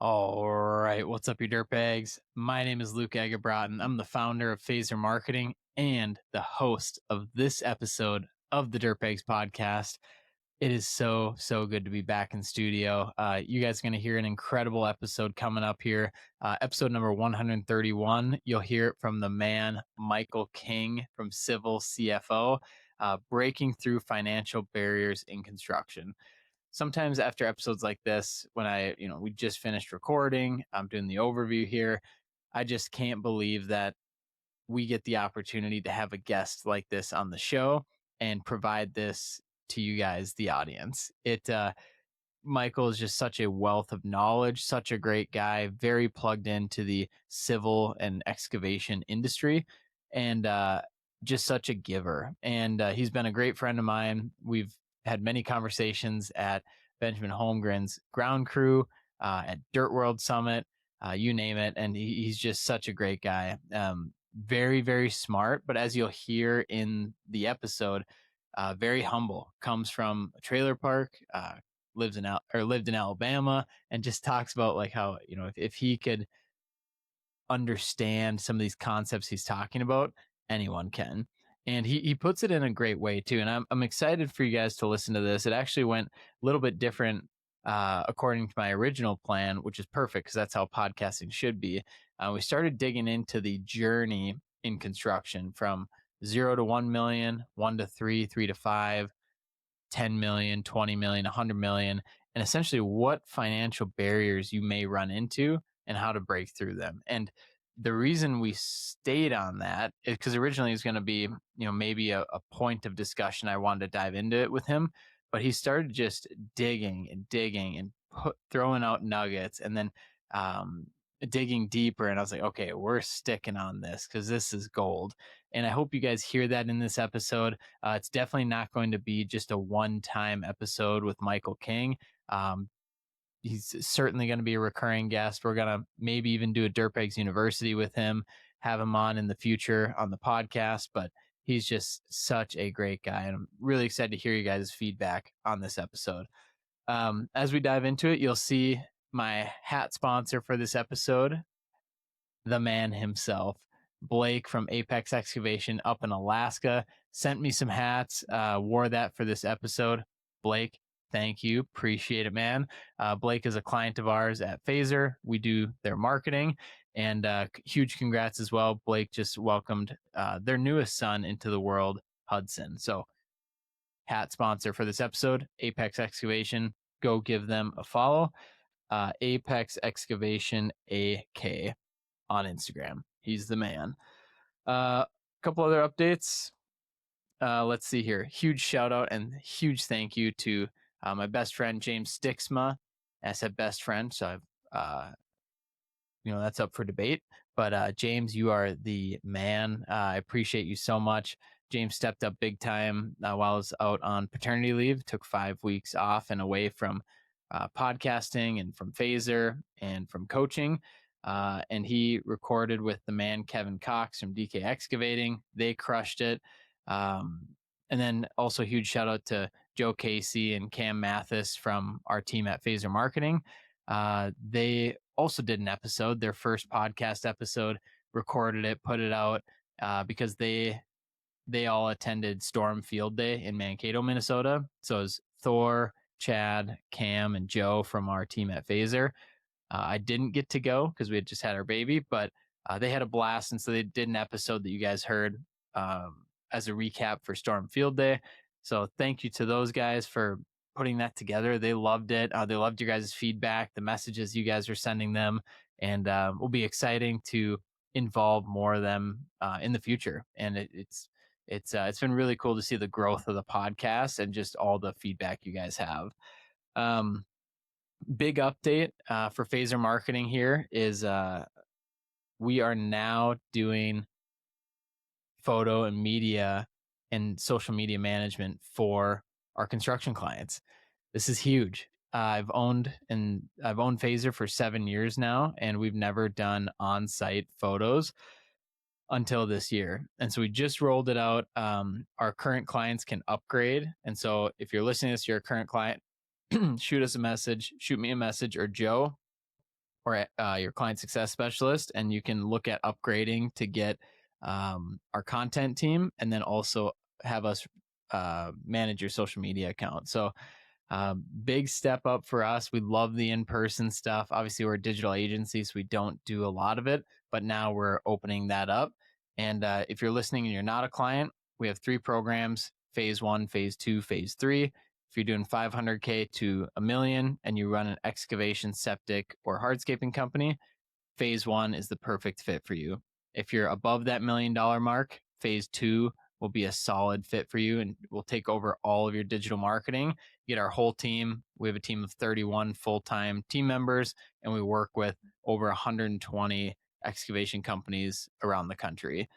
All right, what's up, you dirtbags? My name is Luke Eggebraaten. I'm the founder of Phaser Marketing and the host of this episode of the Dirtbags podcast. It is so good to be back in studio. You guys are going to hear an incredible episode coming up here. Episode number 131. You'll hear it from the man, Michael King from Civil CFO, breaking through financial barriers in construction. Sometimes after episodes like this, when we just finished recording, I'm doing the overview here. I just can't believe that we get the opportunity to have a guest like this on the show and provide this to you guys, the audience. Michael is just such a wealth of knowledge, such a great guy, very plugged into the civil and excavation industry, and just such a giver. And he's been a great friend of mine. We've had many conversations at Benjamin Holmgren's ground crew, at Dirt World Summit, you name it. And he's just such a great guy. Very smart, but as you'll hear in the episode, very humble. Comes from a trailer park, lived in Alabama, and just talks about like how, if he could understand some of these concepts he's talking about, anyone can. And he puts it in a great way too. And I'm excited for you guys to listen to this. It actually went a little bit different according to my original plan, which is perfect because that's how podcasting should be. We started digging into the journey in construction from 0 to 1 million, 1 to 3, 3 to 5, 10 million, 20 million, 100 million, and essentially what financial barriers you may run into and how to break through them. And the reason we stayed on that is because originally it was going to be, maybe a point of discussion. I wanted to dive into it with him, but he started just digging and throwing out nuggets and then digging deeper. And I was like, okay, we're sticking on this because this is gold. And I hope you guys hear that in this episode. It's definitely not going to be just a one-time episode with Michael King. He's certainly going to be a recurring guest. We're going to maybe even do a Dirtbags University with him, have him on in the future on the podcast, but he's just such a great guy. And I'm really excited to hear you guys' feedback on this episode. As we dive into it, you'll see my hat sponsor for this episode, the man himself, Blake from Apex Excavation up in Alaska, sent me some hats, wore that for this episode. Blake, thank you. Appreciate it, man. Blake is a client of ours at Phaser. We do their marketing, and huge congrats as well. Blake just welcomed their newest son into the world, Hudson. So hat sponsor for this episode, Apex Excavation. Go give them a follow. Apex Excavation AK on Instagram. He's the man. A couple other updates. Let's see here. Huge shout out and huge thank you to my best friend, James Stixma. I said best friend, so I've, that's up for debate. But James, you are the man. I appreciate you so much. James stepped up big time while I was out on paternity leave, took 5 weeks off and away from podcasting and from Phaser and from coaching. And he recorded with the man, Kevin Cox from DK Excavating. They crushed it. And then also huge shout out to Joe Casey and Cam Mathis from our team at Phaser Marketing. They also did an episode, their first podcast episode, recorded it, put it out because they all attended Storm Field Day in Mankato, Minnesota. So it was Thor, Chad, Cam, and Joe from our team at Phaser. I didn't get to go because we had just had our baby, but they had a blast. And so they did an episode that you guys heard as a recap for Storm Field Day. So thank you to those guys for putting that together. They loved it. They loved your guys' feedback, the messages you guys are sending them. And will be exciting to involve more of them in the future. And it's been really cool to see the growth of the podcast and just all the feedback you guys have. Big update for Phaser Marketing here is we are now doing photo and media and social media management for our construction clients. This is huge. I've owned Phaser for 7 years now, and we've never done on-site photos until this year. And so we just rolled it out. Our current clients can upgrade. And so if you're listening to this, you're a current client, shoot me a message, or Joe, or your client success specialist, and you can look at upgrading to get our content team, and then also have us manage your social media account. So big step up for us. We love the in-person stuff. Obviously, we're a digital agency, so we don't do a lot of it, but now we're opening that up. And if you're listening and you're not a client, we have 3 programs: phase 1, phase 2, phase 3. If you're doing 500K to a million and you run an excavation, septic, or hardscaping company, phase 1 is the perfect fit for you. If you're above that $1 million mark, phase 2 will be a solid fit for you, and we'll take over all of your digital marketing. Get our whole team. We have a team of 31 full-time team members, and we work with over 120 excavation companies around the country.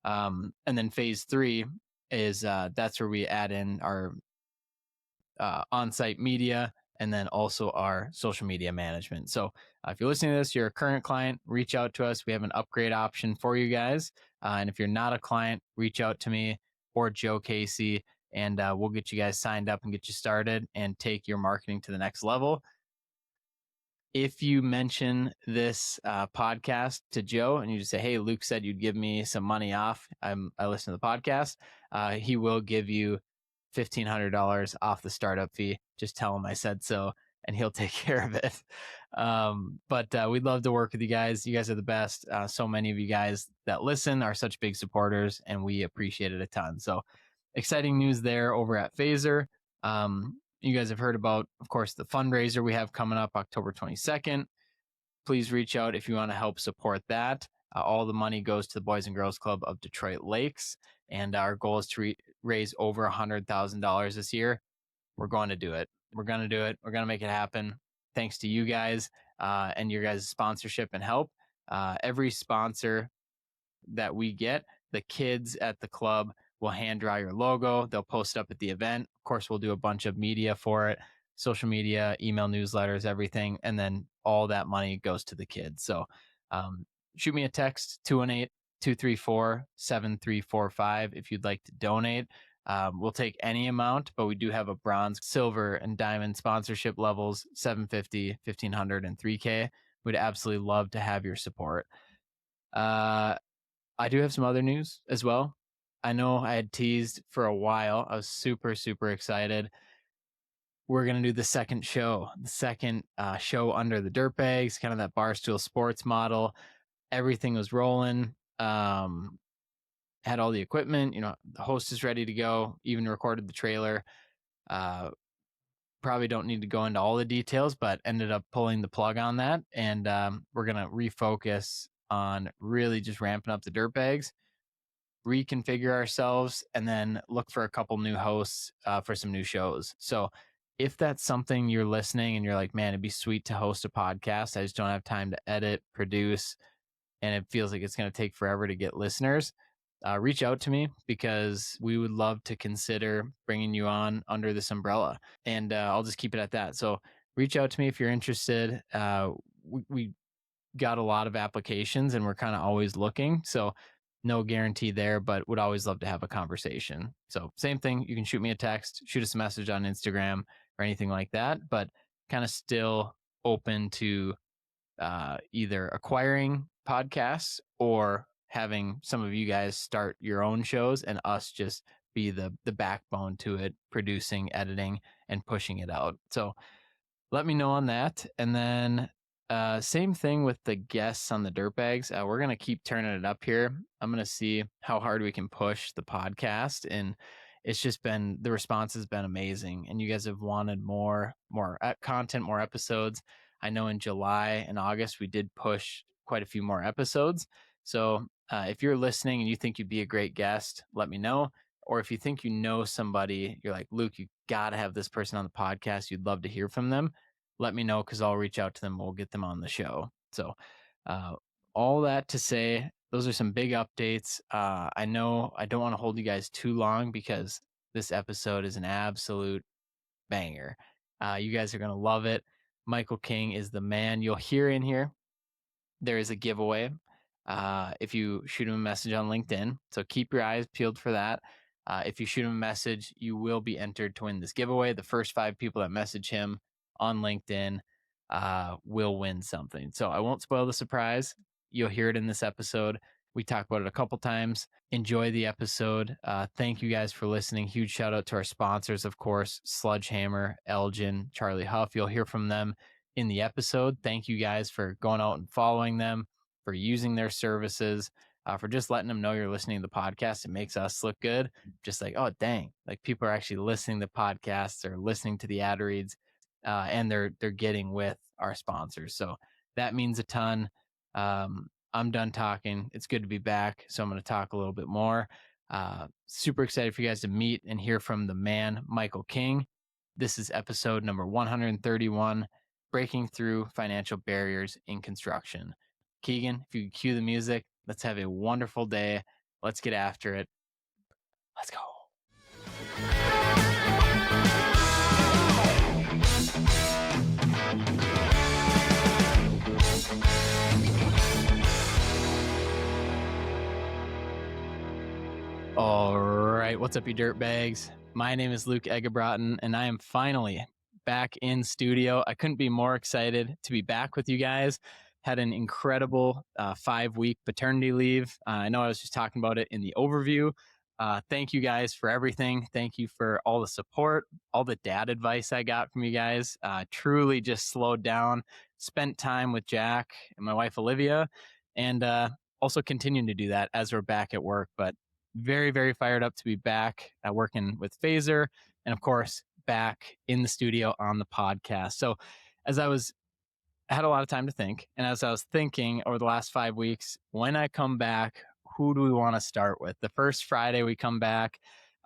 And then phase 3 is that's where we add in our on-site media, and then also our social media management. So if you're listening to this, you're a current client, reach out to us. We have an upgrade option for you guys. And if you're not a client, reach out to me or Joe Casey, and we'll get you guys signed up and get you started and take your marketing to the next level. If you mention this podcast to Joe and you just say, "Hey, Luke said you'd give me some money off. I listen to the podcast," he will give you $1,500 off the startup fee. Just tell him I said so, and he'll take care of it. But we'd love to work with you guys. You guys are the best. So many of you guys that listen are such big supporters, and we appreciate it a ton. So exciting news there over at Phaser. You guys have heard about, of course, the fundraiser we have coming up October 22nd. Please reach out if you want to help support that. All the money goes to the Boys and Girls Club of Detroit Lakes, and our goal is to raise over $100,000 this year. We're going to do it. We're going to do it. We're going to make it happen. Thanks to you guys and your guys' sponsorship and help. Every sponsor that we get, the kids at the club will hand draw your logo. They'll post up at the event. Of course, we'll do a bunch of media for it, social media, email newsletters, everything. And then all that money goes to the kids. So shoot me a text, 218-234-7345 if you'd like to donate. We'll take any amount, but we do have a bronze, silver, and diamond sponsorship levels, 750, 1500, and 3K. We'd absolutely love to have your support. I do have some other news as well. I know I had teased for a while. I was super, super excited. We're going to do the second show under the Dirtbags, kind of that Barstool Sports model. Everything was rolling. Had all the equipment, the host is ready to go, even recorded the trailer. Probably don't need to go into all the details, but ended up pulling the plug on that. And we're going to refocus on really just ramping up the Dirtbags, reconfigure ourselves, and then look for a couple new hosts for some new shows. So if that's something you're listening and you're like, man, it'd be sweet to host a podcast, I just don't have time to edit, produce, and it feels like it's going to take forever to get listeners, reach out to me, because we would love to consider bringing you on under this umbrella. And I'll just keep it at that. So reach out to me if you're interested. We got a lot of applications and we're kind of always looking. So no guarantee there, but would always love to have a conversation. So same thing, you can shoot me a text, shoot us a message on Instagram or anything like that, but kind of still open to either acquiring podcasts or having some of you guys start your own shows and us just be the backbone to it, producing, editing, and pushing it out. So let me know on that. And then same thing with the guests on the Dirtbags. We're going to keep turning it up here. I'm going to see how hard we can push the podcast. And it's just been, the response has been amazing. And you guys have wanted more content, more episodes. I know in July and August, we did push quite a few more episodes. So if you're listening and you think you'd be a great guest, let me know. Or if you think you know somebody, you're like, Luke, you got to have this person on the podcast, you'd love to hear from them, let me know, because I'll reach out to them. We'll get them on the show. So all that to say, those are some big updates. I know I don't want to hold you guys too long because this episode is an absolute banger. You guys are going to love it. Michael King is the man. You'll hear in here, there is a giveaway if you shoot him a message on LinkedIn. So keep your eyes peeled for that. If you shoot him a message, you will be entered to win this giveaway. The first 5 people that message him on LinkedIn will win something. So I won't spoil the surprise. You'll hear it in this episode. We talk about it a couple times. Enjoy the episode. Thank you guys for listening. Huge shout out to our sponsors, of course, Sludgehammer, Eljen, Charlie Huff. You'll hear from them in the episode. Thank you guys for going out and following them, for using their services, for just letting them know you're listening to the podcast. It makes us look good. Just like, oh, dang, like people are actually listening to podcasts or listening to the ad reads, and they're getting with our sponsors. So that means a ton. I'm done talking. It's good to be back. So I'm going to talk a little bit more. Super excited for you guys to meet and hear from the man, Michael King. This is episode number 131, Breaking Through Financial Barriers in Construction. Keegan, if you could cue the music, let's have a wonderful day. Let's get after it. Let's go. All right. What's up, you dirt bags? My name is Luke Eggebraaten, and I am finally back in studio. I couldn't be more excited to be back with you guys. Had an incredible 5-week paternity leave. I know I was just talking about it in the overview. Thank you guys for everything. Thank you for all the support, all the dad advice I got from you guys. Truly just slowed down, spent time with Jack and my wife, Olivia, and also continuing to do that as we're back at work. But very, very fired up to be back working with Phaser, and of course, back in the studio on the podcast. So as I had a lot of time to think. And as I was thinking over the last 5 weeks, when I come back, who do we want to start with? The first Friday we come back,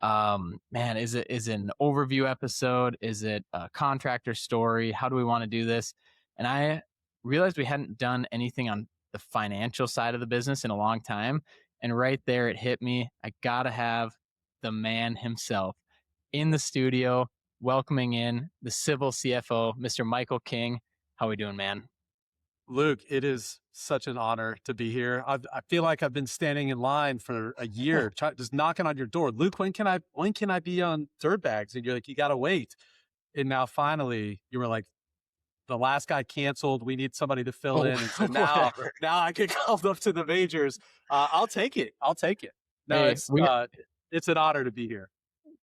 man, is it an overview episode? Is it a contractor story? How do we want to do this? And I realized we hadn't done anything on the financial side of the business in a long time. And right there, it hit me. I got to have the man himself in the studio, welcoming in the civil CFO, Mr. Michael King. How we doing, man? Luke, it is such an honor to be here. I feel like I've been standing in line for a year, just knocking on your door. Luke, when can I be on Dirtbags? And you're like, you got to wait. And now finally you were like, the last guy canceled. We need somebody to fill in. And so now I get called up to the majors. I'll take it. No, Hey, it's an honor to be here.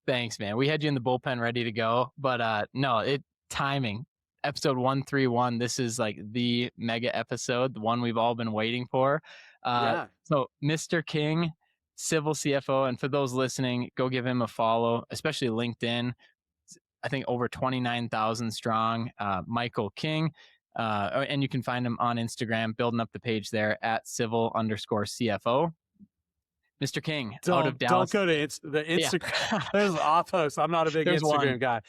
thanks, man. We had you in the bullpen ready to go, but no, timing. Episode 131. This is like the mega episode, the one we've all been waiting for. Yeah. So Mr. King, civil CFO, and for those listening, go give him a follow, especially LinkedIn. I think over 29,000 strong. Michael King. And you can find him on Instagram, building up the page there at civil_CFO. Mr. King, out of Dallas. Don't go to the Instagram. Yeah. There's off post. I'm not a big Instagram guy.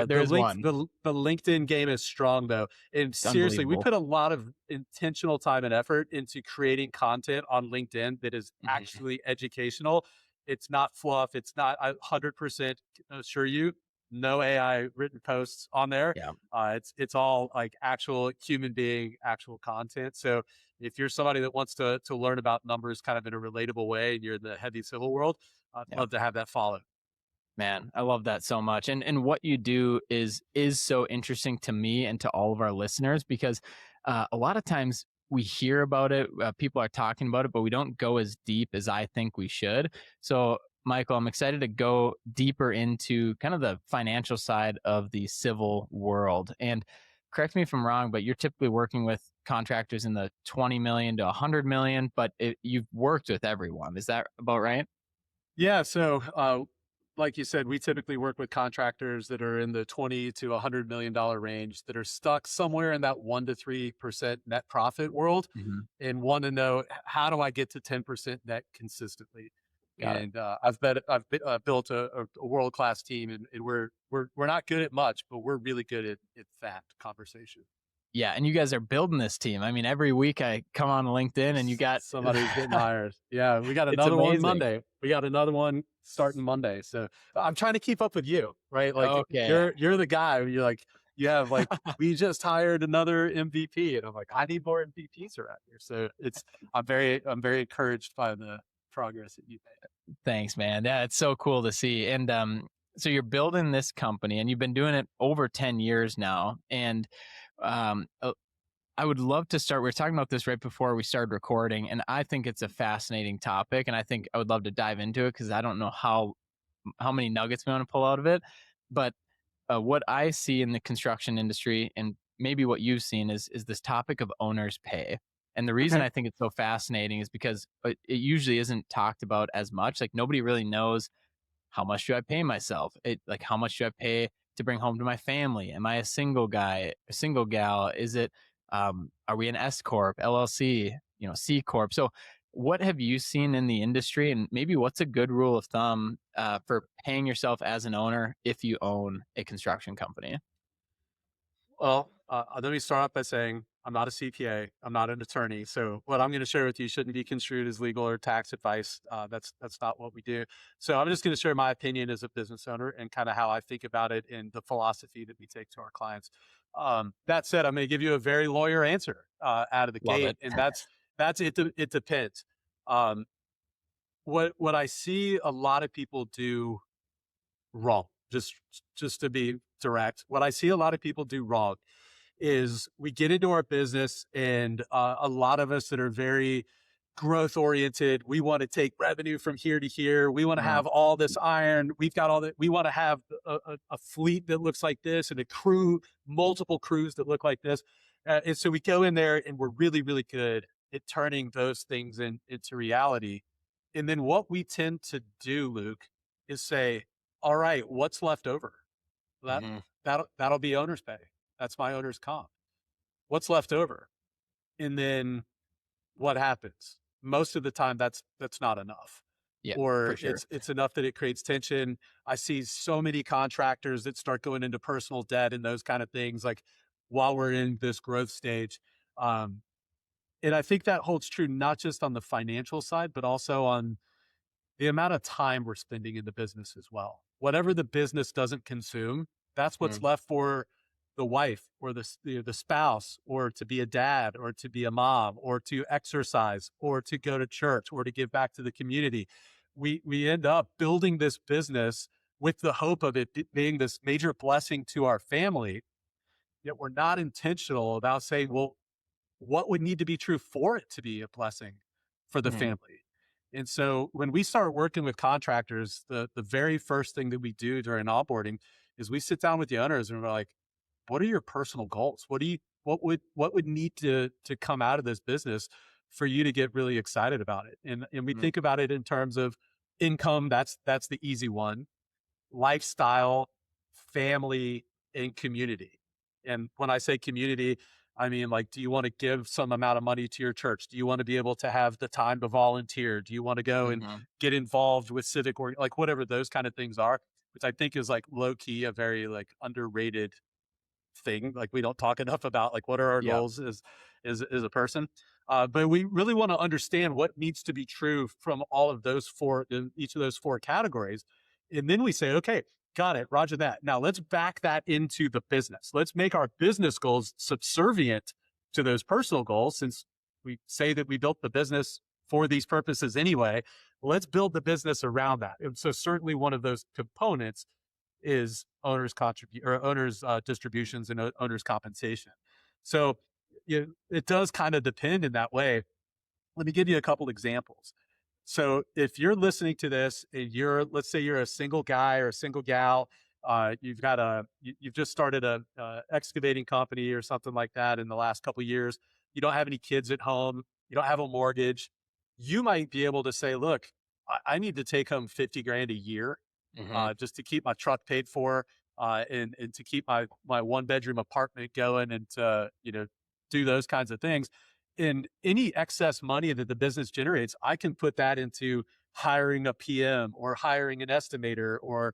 There's one. The LinkedIn game is strong though. And seriously, we put a lot of intentional time and effort into creating content on LinkedIn that is actually educational. It's not fluff. It's not, I 100% assure you, no AI written posts on there. Yeah. It's all like actual human being, actual content. So if you're somebody that wants to learn about numbers kind of in a relatable way and you're in the heavy civil world, I'd love to have that follow. Man, I love that so much. And what you do is so interesting to me and to all of our listeners, because a lot of times we hear about it, people are talking about it, but we don't go as deep as I think we should. So Michael, I'm excited to go deeper into kind of the financial side of the civil world. And correct me if I'm wrong, but you're typically working with contractors in the 20 million to 100 million, but you've worked with everyone. Is that about right? Yeah. So, like you said, we typically work with contractors that are in the 20 to $100 million range that are stuck somewhere in that 1 to 3% net profit world and want to know, how do I get to 10% net consistently? I've built a world-class team, and we're not good at much, but we're really good at fact conversation. Yeah, and you guys are building this team. I mean, every week I come on LinkedIn and you got somebody's getting hired. Yeah, we got another one Monday. We got another one starting Monday. So I'm trying to keep up with you, right? Like you're the guy. You're like, you have like, we just hired another MVP, and I'm like, I need more MVPs around here. So I'm very encouraged by the progress that you've made. Thanks, man. Yeah, it's so cool to see. And so you're building this company and you've been doing it over 10 years now. And Uh, I would love to start. We were talking about this right before we started recording, and I think it's a fascinating topic, and I think I would love to dive into it because I don't know how many nuggets we want to pull out of it. But what I see in the construction industry, and maybe what you've seen, is this topic of owner's pay. And the reason Okay. I think it's so fascinating is because it usually isn't talked about as much. Like nobody really knows how much do I pay myself? Like how much do I pay to bring home to my family? Am I a single guy, a single gal? Is it are we an S corp, LLC, C corp? So what have you seen in the industry, and maybe what's a good rule of thumb for paying yourself as an owner if you own a construction company? Well, let me start off by saying I'm not a CPA. I'm not an attorney. So what I'm going to share with you shouldn't be construed as legal or tax advice. That's not what we do. So I'm just going to share my opinion as a business owner and kind of how I think about it and the philosophy that we take to our clients. That said, I'm going to give you a very lawyer answer out of the Love gate, it. and that's it. It depends. Um, what I see a lot of people do wrong, just to be direct, what I see a lot of people do wrong is we get into our business and a lot of us that are very growth oriented, we want to take revenue from here to here. We want to Uh, have all this iron. We've got all that. We want to have a fleet that looks like this and a crew, multiple crews that look like this. And so we go in there and we're really, really good at turning those things into reality. And then what we tend to do, Luke, is say, all right, what's left over? That mhm. that'll be owner's pay. That's my owner's comp. What's left over? And then what happens? Most of the time that's not enough. Yeah, for Or sure. it's enough that it creates tension. I see so many contractors that start going into personal debt and those kind of things like while we're in this growth stage. Um, and I think that holds true not just on the financial side, but also on the amount of time we're spending in the business as well. Whatever the business doesn't consume, that's what's Mm, left for the wife or the spouse or to be a dad or to be a mom or to exercise or to go to church or to give back to the community. We end up building this business with the hope of it being this major blessing to our family, yet we're not intentional about saying, well, what would need to be true for it to be a blessing for the mhm, family? And so when we start working with contractors, the very first thing that we do during onboarding is we sit down with the owners and we're like, what are your personal goals? What would need to come out of this business for you to get really excited about it? And we mm, think about it in terms of income, that's the easy one, lifestyle, family, and community. And when I say community, I mean, like, do you want to give some amount of money to your church? Do you want to be able to have the time to volunteer? Do you want to go and mhm. get involved with civic or like whatever those kind of things are, which I think is like low key a very like underrated thing. Like we don't talk enough about like what are our Yep. goals as a person. But we really want to understand what needs to be true from all of those four in each of those four categories. And then we say, okay, got it, Roger that. Now let's back that into the business. Let's make our business goals subservient to those personal goals, since we say that we built the business for these purposes anyway. Let's build the business around that. And so certainly one of those components is owners contribute or owners distributions and owners compensation. So it does kind of depend in that way. Let me give you a couple examples. So if you're listening to this and let's say you're a single guy or a single gal, you've just started a excavating company or something like that in the last couple of years. You don't have any kids at home. You don't have a mortgage. You might be able to say, look, I need to take home 50 grand a year Mhm, just to keep my truck paid for, and to keep my one bedroom apartment going, and to do those kinds of things. And any excess money that the business generates, I can put that into hiring a PM or hiring an estimator or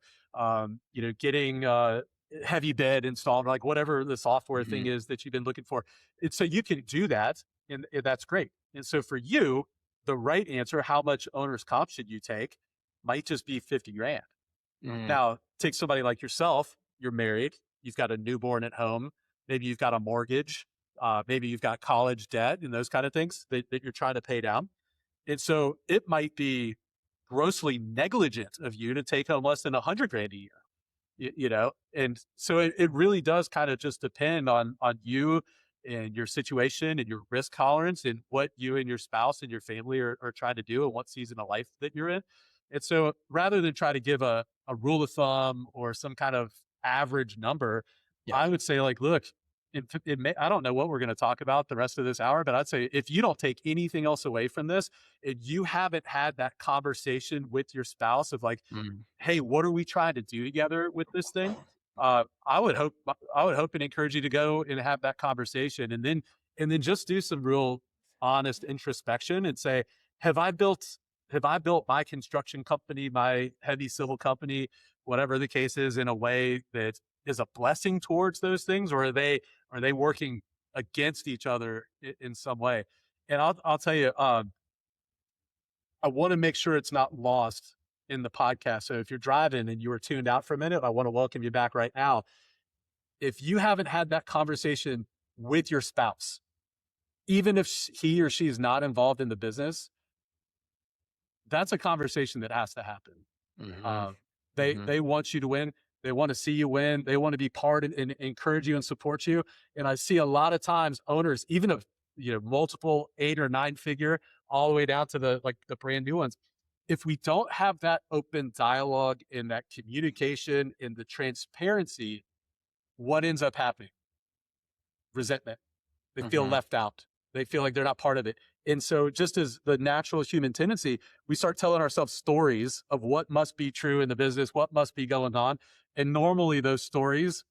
getting heavy bed installed, like whatever the software thing mhm, is that you've been looking for. And so you can do that, and that's great. And so for you, the right answer, how much owner's comp should you take, might just be 50 grand. mhm, Now, take somebody like yourself, you're married, you've got a newborn at home, maybe you've got a mortgage, maybe you've got college debt and those kind of things that you're trying to pay down. And so it might be grossly negligent of you to take home less than 100 grand a year. you know, and so it really does kind of just depend on you and your situation and your risk tolerance and what you and your spouse and your family are trying to do and what season of life that you're in. And so rather than try to give a rule of thumb or some kind of average number, Yep. I would say like, look, I don't know what we're going to talk about the rest of this hour, but I'd say if you don't take anything else away from this, and you haven't had that conversation with your spouse of like, Mm. hey, what are we trying to do together with this thing? I would hope and encourage you to go and have that conversation, and then just do some real honest introspection and say, have I built have I built my construction company, my heavy civil company, whatever the case is, in a way that is a blessing towards those things, or are they working against each other in some way? And I'll tell you, I want to make sure it's not lost in the podcast. So if you're driving and you were tuned out for a minute, I want to welcome you back right now. If you haven't had that conversation with your spouse, even if he or she is not involved in the business, that's a conversation that has to happen. Mhm. Um, Mhm. they want you to win. They want to see you win. They want to be part and encourage you and support you. And I see a lot of times owners, even of multiple 8 or 9 figure, all the way down to the brand new ones. If we don't have that open dialogue and that communication and the transparency, what ends up happening? Resentment. They feel Mhm. left out. They feel like they're not part of it. And so, just as the natural human tendency, we start telling ourselves stories of what must be true in the business, what must be going on. And normally, those stories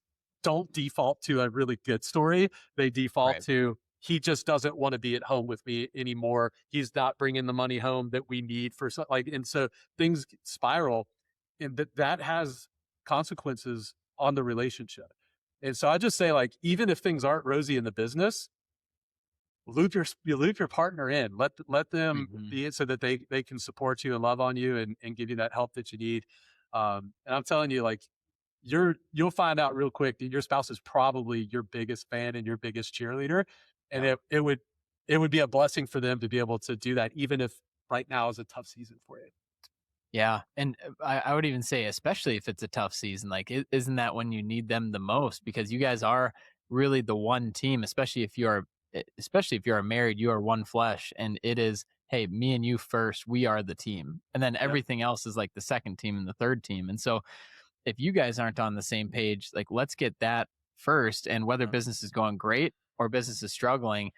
don't default to a really good story. They default Right. to, he just doesn't want to be at home with me anymore. He's not bringing the money home that we need for like, and so things spiral, and that has consequences on the relationship. And so I just say, like, even if things aren't rosy in the business, you loop your partner in. Let them Mhm. be it so that they can support you and love on you and give you that help that you need. And I'm telling you, like, you'll find out real quick that your spouse is probably your biggest fan and your biggest cheerleader, and Yep. it would be a blessing for them to be able to do that, even if right now is a tough season for you. Yeah, and I would even say, especially if it's a tough season, like, isn't that when you need them the most? Because you guys are really the one team, especially if you are married, you are one flesh, and it is, hey, me and you first, we are the team, and then Yep. everything else is like the second team and the third team, and so if you guys aren't on the same page, like let's get that first. And whether Yep. business is going great or business is struggling,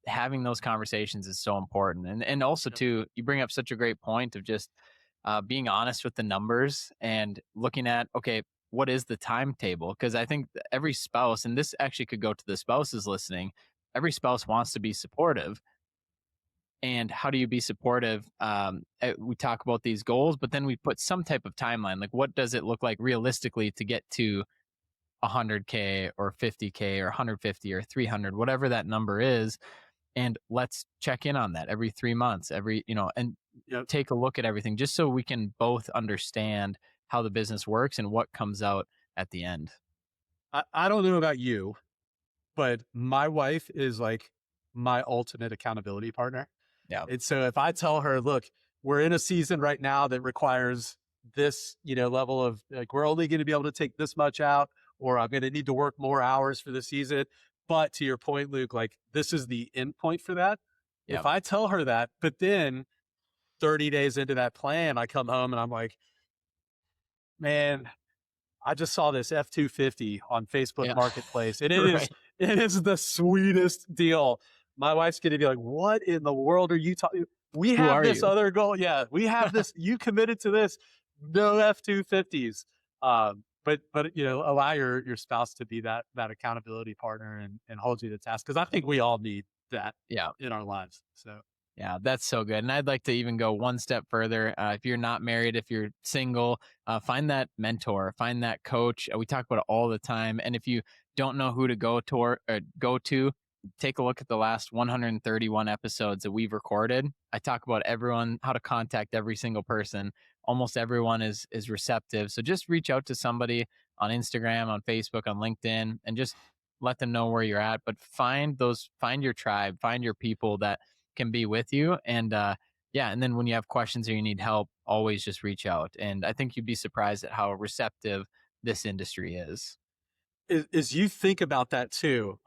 having those conversations is so important. And also Yep. too, you bring up such a great point of just being honest with the numbers and looking at, okay, what is the timetable? Because I think every spouse, and this actually could go to the spouses listening, every spouse wants to be supportive. And how do you be supportive? We talk about these goals, but then we put some type of timeline. Like, what does it look like realistically to get to 100K or 50K or 150 or 300, whatever that number is? And let's check in on that every 3 months, and Yep. take a look at everything just so we can both understand how the business works and what comes out at the end. I don't know about you, but my wife is like my ultimate accountability partner. Yeah. And so if I tell her, look, we're in a season right now that requires this, level of like, we're only going to be able to take this much out, or I'm going to need to work more hours for the season. But to your point, Luke, like this is the end point for that. If Yeah. I tell her that, but then 30 days into that plan, I come home and I'm like, man, I just saw this F-250 on Facebook Yeah. Marketplace, and Right. it is the sweetest deal. My wife's gonna be like, "What in the world are you talking? We Who have are this you? other goal. Yeah, we have this. You committed to this. No F-250s." But allow your spouse to be that accountability partner and hold you to task because I think we all need that Yeah. in our lives. So Yeah, that's so good. And I'd like to even go one step further. If you're not married, if you're single, find that mentor, find that coach. We talk about it all the time. And if you don't know who to go to, take a look at the last 131 episodes that we've recorded. I talk about everyone, how to contact every single person. Almost everyone is receptive. So just reach out to somebody on Instagram, on Facebook, on LinkedIn, and just let them know where you're at. But find your tribe, find your people that can be with you. And yeah, and then when you have questions or you need help, always just reach out. And I think you'd be surprised at how receptive this industry is. Is you think about that too.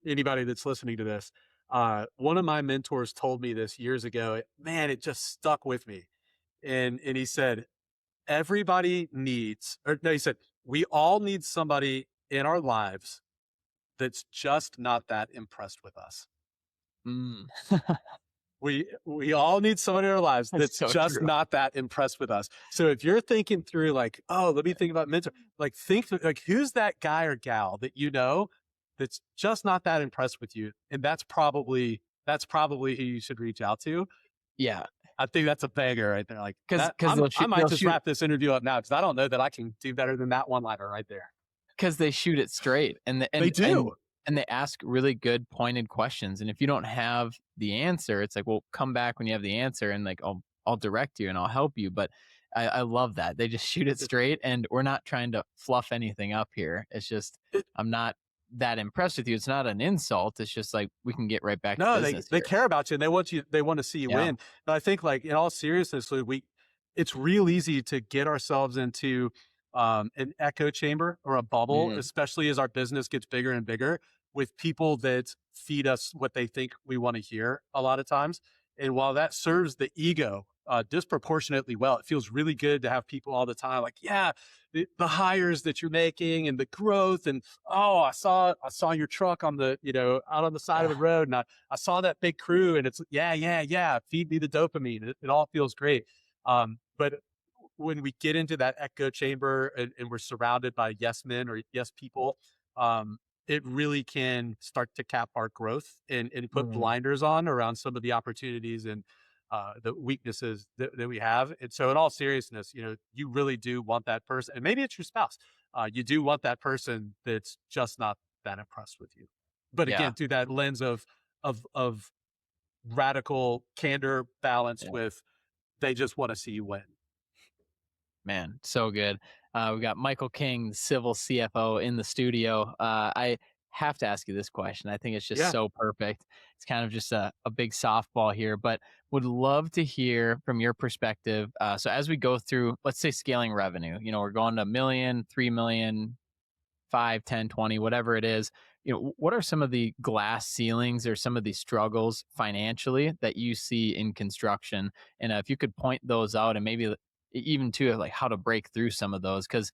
Anybody that's listening to this, one of my mentors told me this years ago. Man, it just stuck with me. And he said, everybody needs, or no, he said, we all need somebody in our lives that's just not that impressed with us. Mm, We all need someone in our lives that's that's so just true. not that impressed with us. So if you're thinking through like, oh, let me think about mentor, like like who's that guy or gal that you know that's just not that impressed with you, and that's probably who you should reach out to. Yeah, I think that's a banger right there. Like that, because they'll I might they'll just shoot wrap this interview up now because I don't know that I can do better than that one liner right there. because they shoot it straight, and the They do. and they ask really good pointed questions, and if you don't have the answer, it's like, well, come back when you have the answer, and like I'll direct you and I'll help you. But I love that they just shoot it straight, and we're not trying to fluff anything up here. It's just I'm not that impressed with you. It's not an insult. It's just like we can get right back to No, business they here. care about you and they want to see you Yeah. win. But I think like in all seriousness, it's real easy to get ourselves into an echo chamber or a bubble, Mm, especially as our business gets bigger and bigger with people that feed us what they think we want to hear a lot of times. And while that serves the ego disproportionately well, it feels really good to have people all the time like, yeah, the hires that you're making and the growth and oh, I saw your truck on the out on the side of the yeah. road and I saw that big crew and it's yeah, feed me the dopamine. It all feels great. But when we get into that echo chamber and we're surrounded by yes men or yes people, um, it really can start to cap our growth and put Mm, blinders on around some of the opportunities and the weaknesses that we have. And so, in all seriousness, you really do want that person, and maybe it's your spouse. You do want that person that's just not that impressed with you. But yeah. again, through that lens of radical candor balanced Yeah. with they just want to see you win. Man, so good. We got Michael King, the civil CFO, in the studio. I have to ask you this question. I think it's just Yeah. so perfect. It's kind of just a big softball here, but would love to hear from your perspective. So as we go through, let's say scaling revenue, we're going to a million, 3 million, 5, 10, 20, whatever it is. What are some of the glass ceilings or some of the struggles financially that you see in construction? And if you could point those out and maybe even to like how to break through some of those, because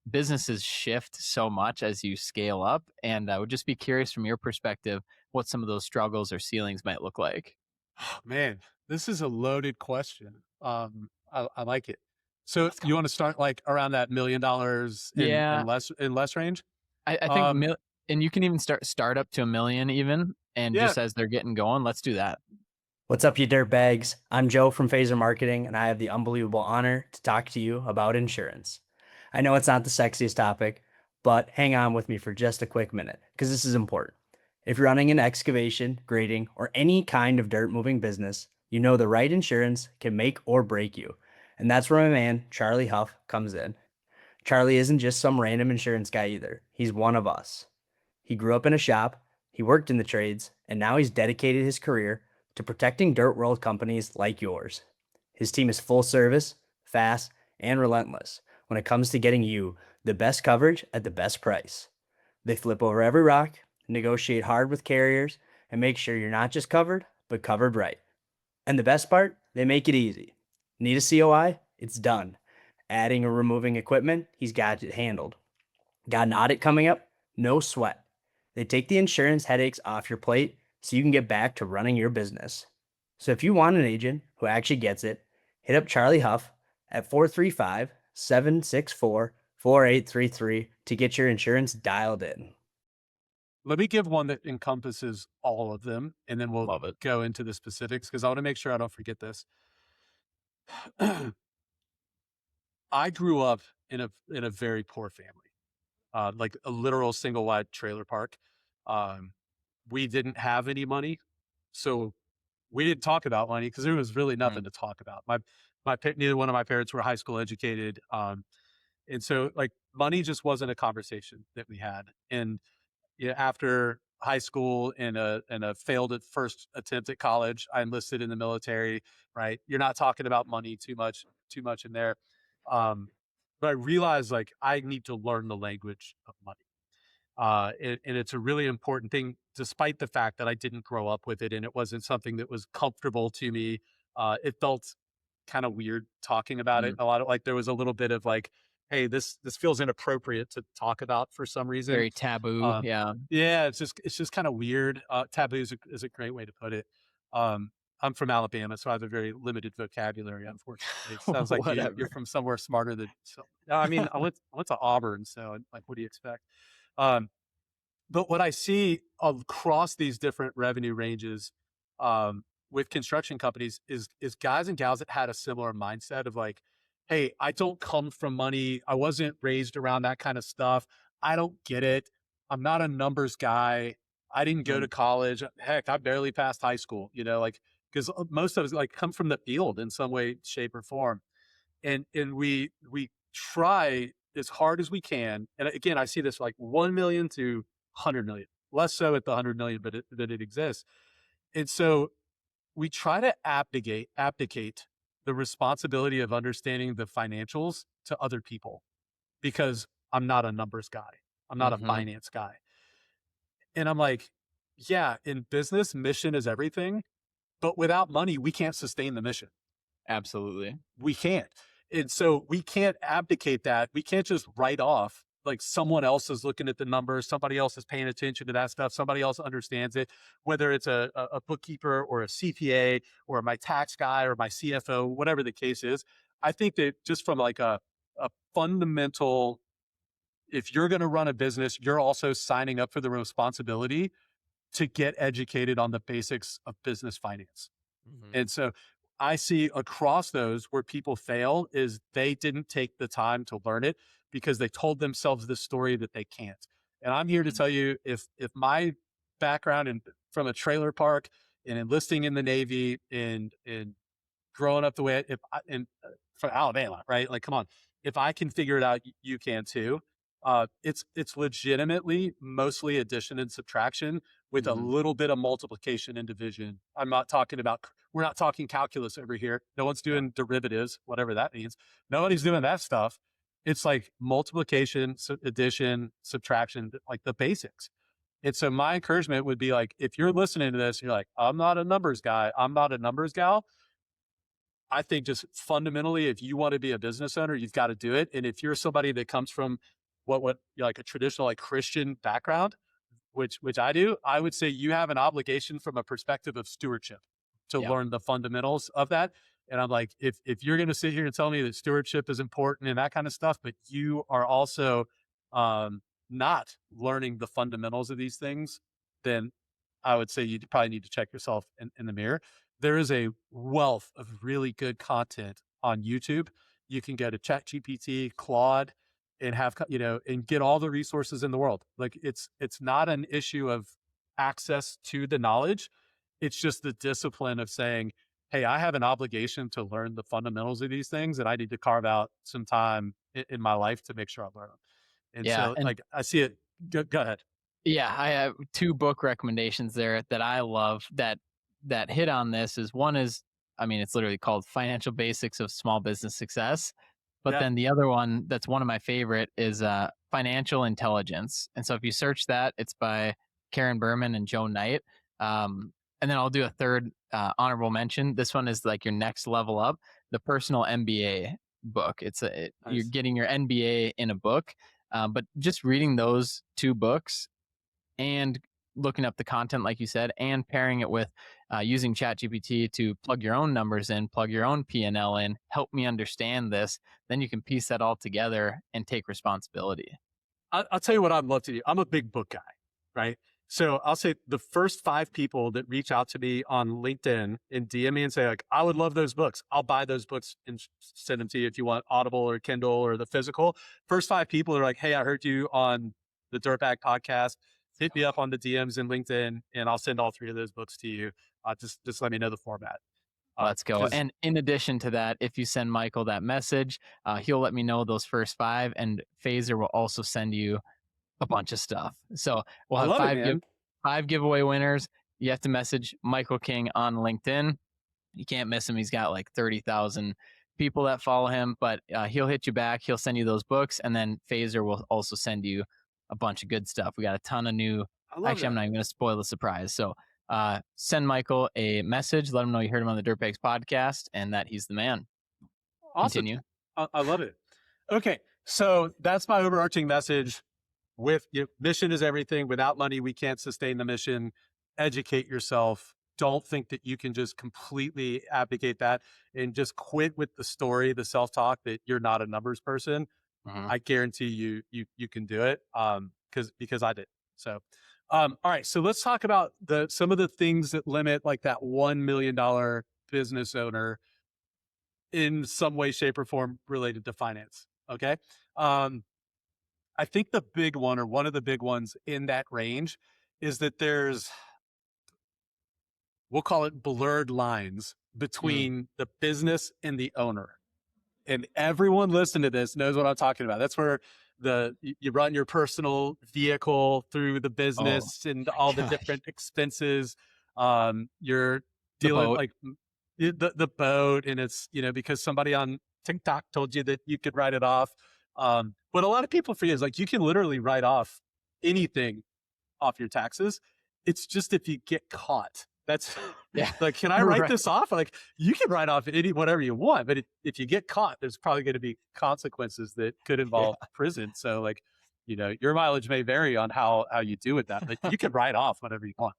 businesses shift so much as you scale up. And I would just be curious from your perspective what some of those struggles or ceilings might look like. Man, this is a loaded question. I like it. So Let's go. you want to start like around that $1 million in Yeah, less range? I think Um, and you can even start up to a million even, and yeah. just as they're getting going, let's do that. What's up, you dirtbags? I'm Joe from Phaser Marketing, and I have the unbelievable honor to talk to you about insurance. I know it's not the sexiest topic, but hang on with me for just a quick minute, because this is important. If you're running an excavation, grading, or any kind of dirt moving business, you know the right insurance can make or break you. And that's where my man, Charlie Huff, comes in. Charlie isn't just some random insurance guy either. He's one of us. He grew up in a shop, he worked in the trades, and now he's dedicated his career to protecting dirt world companies like yours. His team is full service, fast, and relentless when it comes to getting you the best coverage at the best price. They flip over every rock, negotiate hard with carriers, and make sure you're not just covered, but covered right. And the best part, they make it easy. Need a COI? It's done. Adding or removing equipment, he's got it handled. Got an audit coming up? No sweat. They take the insurance headaches off your plate so you can get back to running your business. So if you want an agent who actually gets it, hit up Charlie Huff at 435-764-4833 to get your insurance dialed in. Let me give one that encompasses all of them, and then we'll Love it. go into the specifics because I want to make sure I don't forget this. I grew up in a very poor family, like a literal single wide trailer park. Um, we didn't have any money, so we didn't talk about money because there was really Mm, nothing to talk about. Neither one of my parents were high school educated, and so like money just wasn't a conversation that we had. And yeah, after high school and a failed at first attempt at college, I enlisted in the military. Right, you're not talking about money too much in there. Um, but I realized like I need to learn the language of money. And it's a really important thing, despite the fact that I didn't grow up with it and it wasn't something that was comfortable to me. It felt kind of weird talking about it. Mm, A lot of like there was a little bit of like, hey, this feels inappropriate to talk about for some reason. very taboo. Um, Yeah. yeah, it's just kind of weird. Taboo is a great way to put it. Um, I'm from Alabama, so I have a very limited vocabulary. Unfortunately, it sounds like you're Whatever. from somewhere smarter than. So, no, I mean, I went to Auburn, so like, what do you expect? Um, but what I see across these different revenue ranges, with construction companies is guys and gals that had a similar mindset of like, hey, I don't come from money. I wasn't raised around that kind of stuff. I don't get it. I'm not a numbers guy. I didn't go to Mm, college. Heck, I barely passed high school, like because most of us like come from the field in some way, shape, or form. And we try as hard as we can. And again, I see this like 1 million to 100 million, less so at the 100 million, but that it exists. And so we try to abdicate the responsibility of understanding the financials to other people because I'm not a numbers guy. I'm not a mhm. finance guy. And I'm like, yeah, in business, mission is everything, but without money, we can't sustain the mission. Absolutely. We can't. And so we can't abdicate that. We can't just write off like someone else is looking at the numbers, somebody else is paying attention to that stuff, somebody else understands it, whether it's a bookkeeper or a CPA or my tax guy or my CFO, whatever the case is. I think that just from like a fundamental, if you're going to run a business, you're also signing up for the responsibility to get educated on the basics of business finance. Mhm. And so I see across those where people fail is they didn't take the time to learn it because they told themselves this story that they can't. And I'm here to Mm, tell you if my background in from a trailer park and enlisting in the Navy and growing up the way if I, and from Alabama, right? Like, come on, if I can figure it out, you can too. It's legitimately mostly addition and subtraction with a mhm. little bit of multiplication and division. I'm not talking about we're not talking calculus over here. No one's Yeah. doing derivatives, whatever that means. Nobody's doing that stuff. It's like multiplication, addition, subtraction, like the basics. And so my encouragement would be like, if you're listening to this, you're like, I'm not a numbers guy. I'm not a numbers gal. I think just fundamentally, if you want to be a business owner, you've got to do it. And if you're somebody that comes from like a traditional like Christian background, which I do, I would say you have an obligation from a perspective of stewardship to Yeah. learn the fundamentals of that. And I'm like, if you're going to sit here and tell me that stewardship is important and that kind of stuff, but you are also um, not learning the fundamentals of these things, then I would say you probably need to check yourself in the mirror. There is a wealth of really good content on YouTube. You can go to ChatGPT, Claude, and have and get all the resources in the world. Like it's not an issue of access to the knowledge. It's just the discipline of saying, hey, I have an obligation to learn the fundamentals of these things, and I need to carve out some time in my life to make sure I learn them. And Yeah. so, And like, I see it. Go ahead. yeah, I have 2 book recommendations there that I love that hit on this is one is I mean, it's literally called Financial Basics of Small Business Success. But Yeah, then the other one that's one of my favorite is Financial Intelligence. And so if you search that, it's by Karen Berman and Joe Knight. And then I'll do a third honorable mention. This one is like your next level up, the Personal MBA book. You're nice. getting your MBA in a book, but just reading those 2 books and looking up the content, like you said, and pairing it with using ChatGPT to plug your own numbers in, plug your own P&L in, help me understand this. Then you can piece that all together and take responsibility. I'll tell you what I'd love to do. I'm a big book guy, right? So I'll say the first 5 people that reach out to me on LinkedIn and DM me and say like, I would love those books. I'll buy those books and send them to you if you want Audible or Kindle or the physical. First 5 people are like, hey, I heard you on the Dirtbag podcast. Hit me up on the DMs in LinkedIn and I'll send all 3 of those books to you. Just let me know the format. Let's go. Because And in addition to that, if you send Michael that message, he'll let me know those first 5, and Phaser will also send you a bunch of stuff. So we'll I have love it, man. 5 giveaway winners. You have to message Michael King on LinkedIn. You can't miss him. He's got like 30,000 people that follow him, but he'll hit you back. He'll send you those books, and then Phaser will also send you a bunch of good stuff. We got a ton of new. I love Actually, I'm that. not even going to spoil the surprise. So send Michael a message. Let him know you heard him on the Dirtbags podcast and that he's the man. Awesome. Continue. I love it. Okay. So that's my overarching message with mission is everything. Without money, we can't sustain the mission. Educate yourself. Don't think that you can just completely abdicate that and just quit with the story, the self-talk that you're not a numbers person. Mhm. I guarantee you can do it. Because I did. So all right. So let's talk about some of the things that limit like that $1 million business owner in some way, shape, or form related to finance. Okay. Um, I think the big one or one of the big ones in that range is that we'll call it blurred lines Mm. between the business and the owner. And everyone listening to this knows what I'm talking about. That's where you run your personal vehicle through the Oh, business and all the gosh. different expenses. You're The dealing boat. like the boat, and it's because somebody on TikTok told you that you could write it off. What a lot of people forget is like you can literally write off anything off your taxes. It's just if you get caught. That's Yeah. like, can I write Right. this off? Like, you can write off whatever you want, but if you get caught, there's probably going to be consequences that could Yeah. involve prison. So, like, your mileage may vary on how you do with that, but you can write off whatever you want.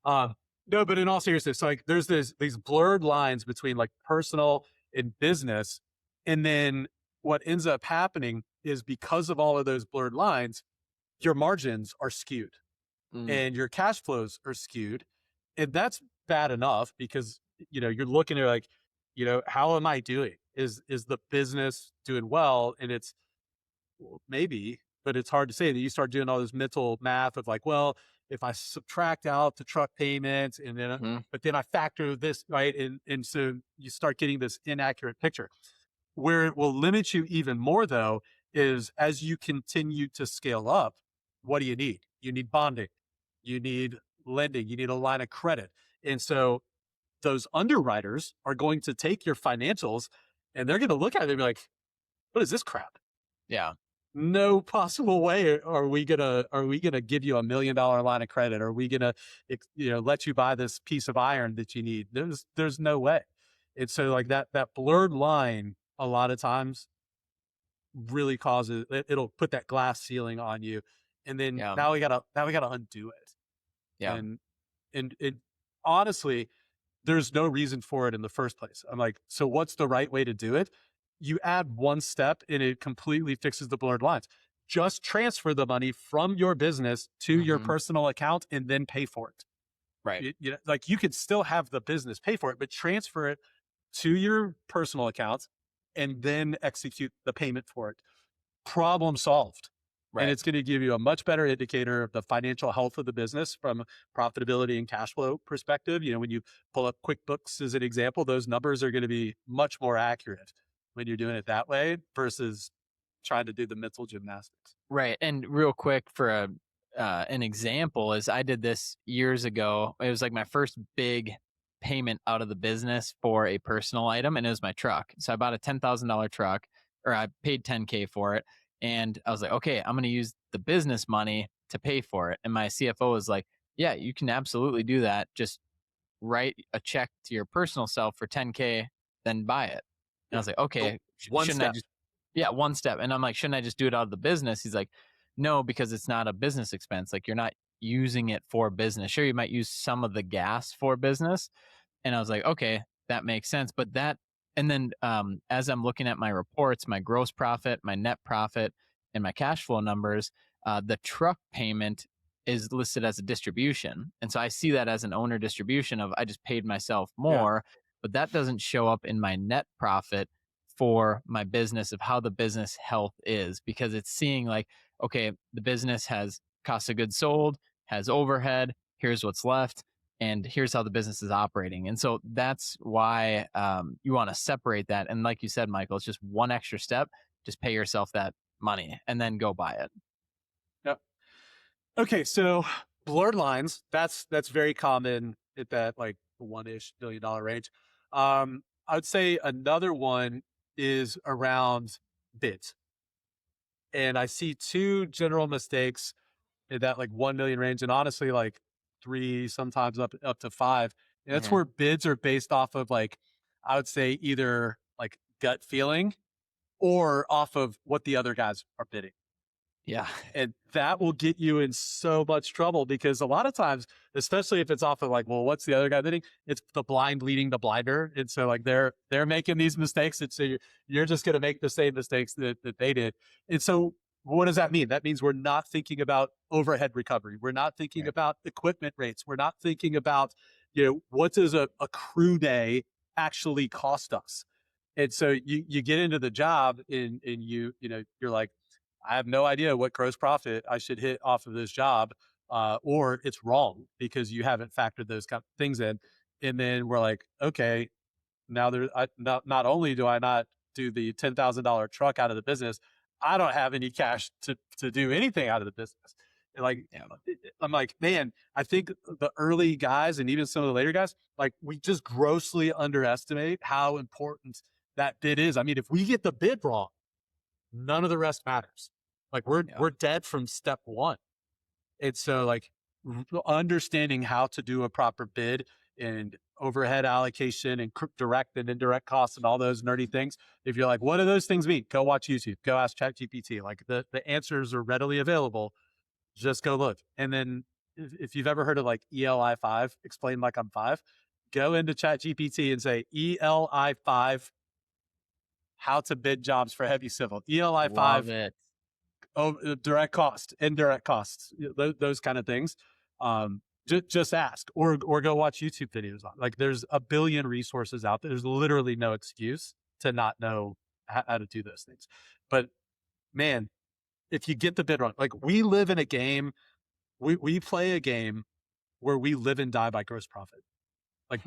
Um, no, but in all seriousness, like, there's these blurred lines between like personal and business, and then what ends up happening is because of all of those blurred lines, your margins are skewed Mm. and your cash flows are skewed. And that's bad enough because, you're looking at like, how am I doing? Is the business doing well? And it's maybe, but it's hard to say that you start doing all this mental math of like, well, if I subtract out the truck payments and then, Mhm. but then I factor this, right? And so you start getting this inaccurate picture. Where it will limit you even more, though, is as you continue to scale up, what do you need? You need bonding, you need lending, you need a line of credit. And so those underwriters are going to take your financials and they're going to look at it and be like, what is this crap? Yeah. No possible way are we gonna give you $1 million line of credit? Are we gonna let you buy this piece of iron that you need? There's no way. And so like that blurred line a lot of times really causes it'll put that glass ceiling on you, and then Yeah. now we gotta undo it. Yeah. And honestly, there's no reason for it in the first place. I'm like, so what's the right way to do it? You add one step and it completely fixes the blurred lines. Just transfer the money from your business to your Mhm. personal account and then pay for it. Right. Like you could still have the business pay for it, but transfer it to your personal account and then execute the payment for it. Problem solved. And Right. it's going to give you a much better indicator of the financial health of the business from a profitability and cash flow perspective. When you pull up QuickBooks as an example, those numbers are going to be much more accurate when you're doing it that way versus trying to do the mental gymnastics. Right. And real quick for an example is I did this years ago. It was like my first big payment out of the business for a personal item, and it was my truck. So I bought a $10,000 truck, or I paid 10K for it, and I was like, okay, I'm going to use the business money to pay for it. And my CFO was like, yeah, you can absolutely do that. Just write a check to your personal self for 10K, then buy it. And I Yeah. was like, The okay, one shouldn't I step. just, yeah, one step. And I'm like, shouldn't I just do it out of the business? He's like, no, because it's not a business expense. Like you're not using it for business. Sure, you might use some of the gas for business. And I was like, okay, that makes sense. But and then as I'm looking at my reports, my gross profit, my net profit, and my cash flow numbers, the truck payment is listed as a distribution. And so I see that as an owner distribution of I just paid myself Yeah. more, but that doesn't show up in my net profit for my business of how the business health is because it's seeing like, okay, the business has cost of goods sold, has overhead, here's what's left, and here's how the business is operating. And so that's why you want to separate that. And like you said, Michael, it's just one extra step. Just pay yourself that money and then go buy it. Yep. Okay. So blurred lines, that's very common at that like $1-ish million range. I would say another one is around bids. And I see two general mistakes in that like 1 million range, and honestly, like three, sometimes up to five. And that's Mhm. where bids are based off of like, I would say either like gut feeling or off of what the other guys are bidding. Yeah. And that will get you in so much trouble because a lot of times, especially if it's off of like, well, what's the other guy bidding? It's the blind leading the blinder. And so like they're making these mistakes. And so you're just going to make the same mistakes that they did. And so what does that mean? That means we're not thinking about overhead recovery. We're not thinking Right. about equipment rates. We're not thinking about, what does a crew day actually cost us? And so you get into the job and you're like, I have no idea what gross profit I should hit off of this job, or it's wrong because you haven't factored those kind of things in. And then we're like, okay, now not only do I not do the $10,000 truck out of the business, I don't have any cash to do anything out of the business. And like, Yeah. I'm like, man, I think the early guys and even some of the later guys, like we just grossly underestimate how important that bid is. I mean, if we get the bid wrong, none of the rest matters. Like Yeah. we're dead from step one. And so like understanding how to do a proper bid and overhead allocation and direct and indirect costs and all those nerdy things. If you're like, what do those things mean? Go watch YouTube, go ask ChatGPT. Like the answers are readily available. Just go look. And then if you've ever heard of like ELI5, explain like I'm five, go into ChatGPT and say ELI5, how to bid jobs for heavy civil. Love ELI5, it. direct cost, indirect costs, those kind of things. Just ask or go watch YouTube videos on. Like there's a billion resources out there. There's literally no excuse to not know how to do those things. But man, if you get the bid wrong, like we live in a game, we play a game where we live and die by gross profit. Like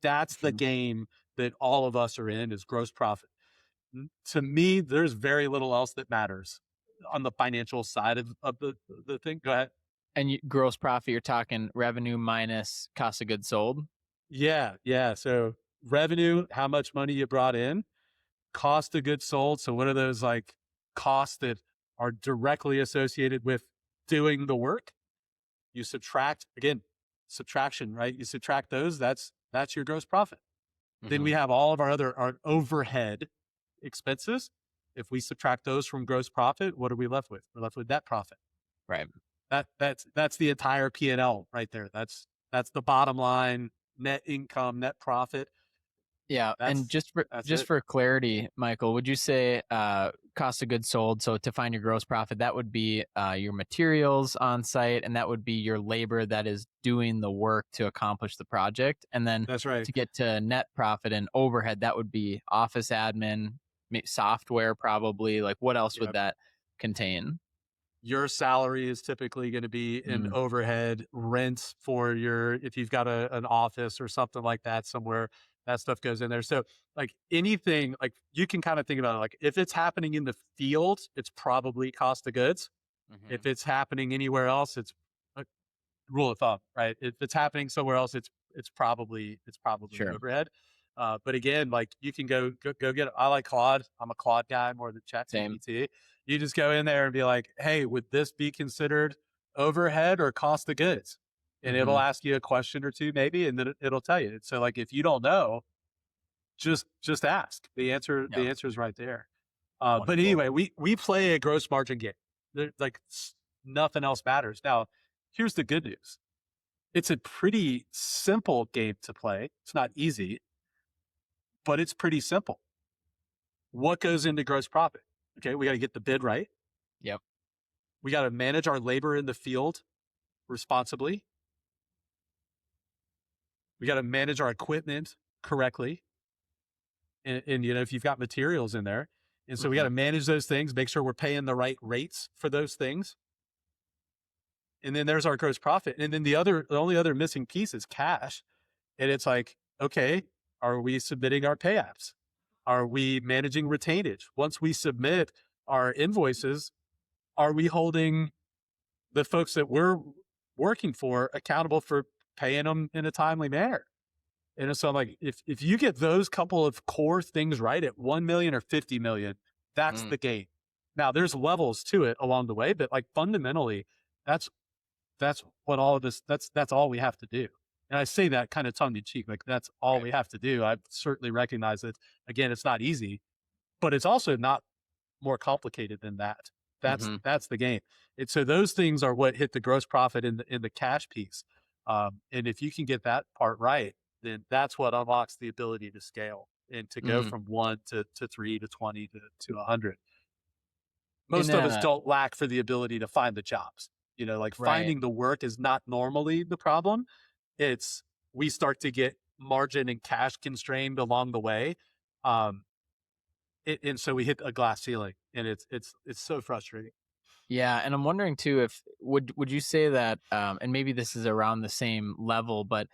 that's the Mhm. game that all of us are in is gross profit. To me, there's very little else that matters on the financial side of the thing. Go ahead. And gross profit, you're talking revenue minus cost of goods sold. Yeah, yeah. So revenue, how much money you brought in, cost of goods sold. So what are those like costs that are directly associated with doing the work? You subtract again, subtraction, right? You subtract those. That's your gross profit. Then we Mhm. have all of our overhead expenses. If we subtract those from gross profit, what are we left with? We're left with net profit. Right. That's the entire P&L right there. That's the bottom line, net income, net profit. Yeah, and That's that's just it. for clarity, Michael, would you say cost of goods sold? So to find your gross profit, that would be your materials on site, and that would be your labor that is doing the work to accomplish the project. And then That's right. to get to net profit and overhead, that would be office admin, software, probably. Like, what else would Yeah. that contain? Your salary is typically going to be an Mm, overhead rent for your, if you've got an office or something like that somewhere, that stuff goes in there. So like anything, like you can kind of think about it, like if it's happening in the field, it's probably cost of goods. mhm. If it's happening anywhere else, it's a rule of thumb, right? If it's happening somewhere else, it's probably Sure. overhead. But again, like you can go get. I like Claude. I'm a Claude guy more than Same. ChatGPT. You just go in there and be like, "Hey, would this be considered overhead or cost of goods?" And it'll Hmm. ask you a question or two, maybe, and then it'll tell you. So, like, if you don't know, just ask. Yeah. The answer is right there. But Wonderful. anyway, we play a gross margin game. Like nothing else matters. Now, here's the good news. It's a pretty simple game to play. It's not easy, but it's pretty simple. What goes into gross profit? Okay, we got to get the bid right. Yep. We got to manage our labor in the field responsibly. We got to manage our equipment correctly. And if you've got materials in there. And so we got Hmm. to manage those things, make sure we're paying the right rates for those things. And then there's our gross profit. And then the only other missing piece is cash. And it's like, okay, are we submitting our pay apps? Are we managing retainage? Once we submit our invoices, are we holding the folks that we're working for accountable for paying them in a timely manner? And so I'm like, if you get those couple of core things right at 1 million or 50 million, that's Mm, the game. Now there's levels to it along the way, but like fundamentally, that's that's what all of this that's all we have to do. And I say that kind of tongue in cheek, like that's all right. we have to do. I certainly recognize that again, it's not easy, but it's also not more complicated than that. Hmm. That's the game. And so those things are what hit the gross profit in the cash piece. And if you can get that part right, then that's what unlocks the ability to scale and to go Mm. from one to three to 20 to 100. And Most of us don't lack for the ability to find the jobs. Like right. finding the work is not normally the problem. It's we start to get margin and cash constrained along the way. Um, and so we hit a glass ceiling, and it's so frustrating. Yeah, and I'm wondering too if would you say that and maybe this is around the same level, but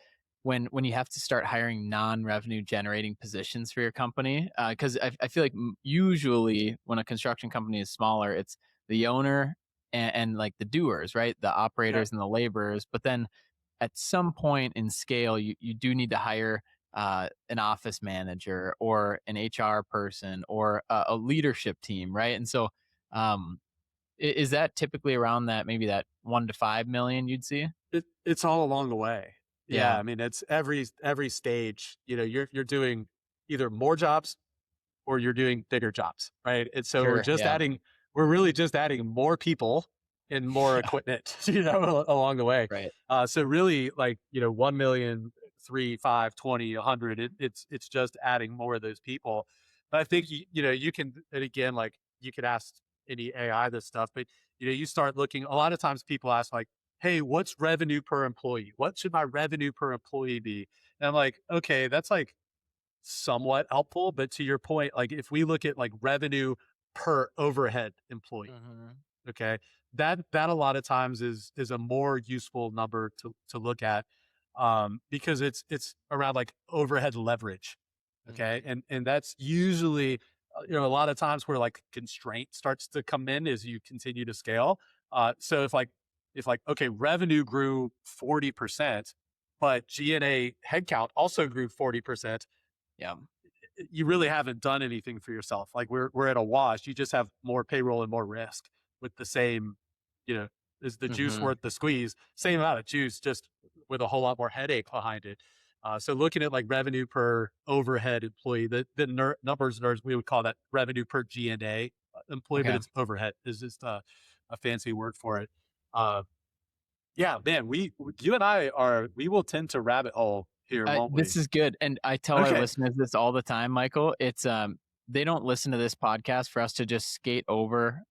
when you have to start hiring non-revenue generating positions for your company, because I feel like usually when a construction company is smaller, it's the owner and like the doers, right? The Yep. operators and the laborers. But then at some point in scale, you do need to hire an office manager or an HR person or a leadership team, right? And so um, is that typically around that maybe that 1 to 5 million you'd see? It's all along the way. Yeah, Yeah, I mean, it's every stage, you're doing either more jobs or you're doing bigger jobs, right? And so sure, yeah, we're really just adding more people and more yeah, equipment, along the way. right, So really like, 1 million, 3, 5, 20, 100, it's just adding more of those people. But I think, you can, and again, like you could ask any AI this stuff, but you start looking, a lot of times people ask like, hey, what's revenue per employee? What should my revenue per employee be? And I'm like, okay, that's like somewhat helpful. But to your point, like if we look at like revenue per overhead employee, mhm, okay, that a lot of times is a more useful number to look at, because it's around like overhead leverage, okay, mhm, and that's usually a lot of times where like constraint starts to come in as you continue to scale. So if like okay, revenue grew 40%, but G&A headcount also grew 40%, yeah, you really haven't done anything for yourself. Like we're at a wash. You just have more payroll and more risk with the same, you know, is the juice mhm, worth the squeeze? Same amount of juice, just with a whole lot more headache behind it. So looking at like revenue per overhead employee, the numbers nerds, we would call that revenue per G&A employee, but okay. it's overhead is just a fancy word for it. Uh, yeah, man, you and I we will tend to rabbit hole here, won't This we? is good, and I tell our Okay. listeners this all the time, Michael. It's they don't listen to this podcast for us to just skate over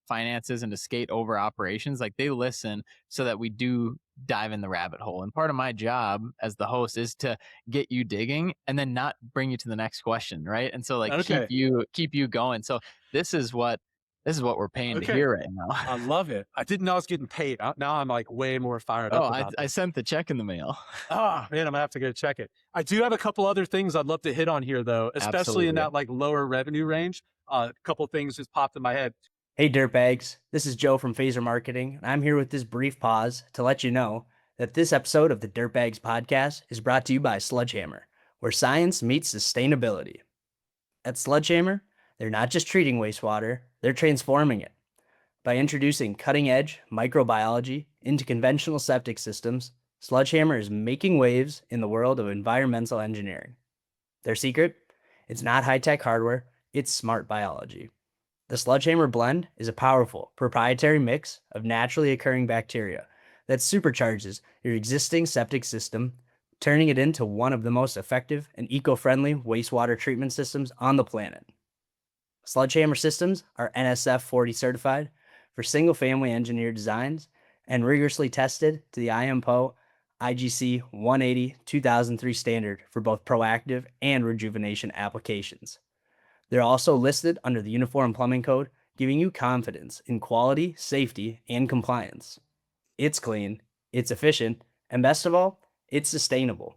finances and to skate over operations. Like they listen so that we do dive in the rabbit hole. And part of my job as the host is to get you digging and then not bring you to the next question, right? And so like Okay. keep you going. So this is what this is what we're paying to Okay. hear right now. I love it. I didn't know I was getting paid. Now I'm like way more fired Oh, up I about I this. sent the check in the mail. Ah, man, I'm gonna have to go check it. I do have a couple other things I'd love to hit on here though, especially in Absolutely. that like lower revenue range. A couple things just popped in my head. Hey, dirtbags. This is Joe from Phaser Marketing, and I'm here with this brief pause to let you know that this episode of the Dirtbags podcast is brought to you by Sledgehammer, where science meets sustainability. At Sledgehammer, they're not just treating wastewater, they're transforming it. By introducing cutting edge microbiology into conventional septic systems, Sledgehammer is making waves in the world of environmental engineering. Their secret? It's not high tech hardware, it's smart biology. The Sledgehammer blend is a powerful, proprietary mix of naturally occurring bacteria that supercharges your existing septic system, turning it into one of the most effective and eco friendly wastewater treatment systems on the planet. Sledgehammer systems are NSF 40 certified for single family engineered designs and rigorously tested to the IMPO IGC 180 2003 standard for both proactive and rejuvenation applications. They're also listed under the Uniform Plumbing Code, giving you confidence in quality, safety, and compliance. It's clean, it's efficient, and best of all, it's sustainable.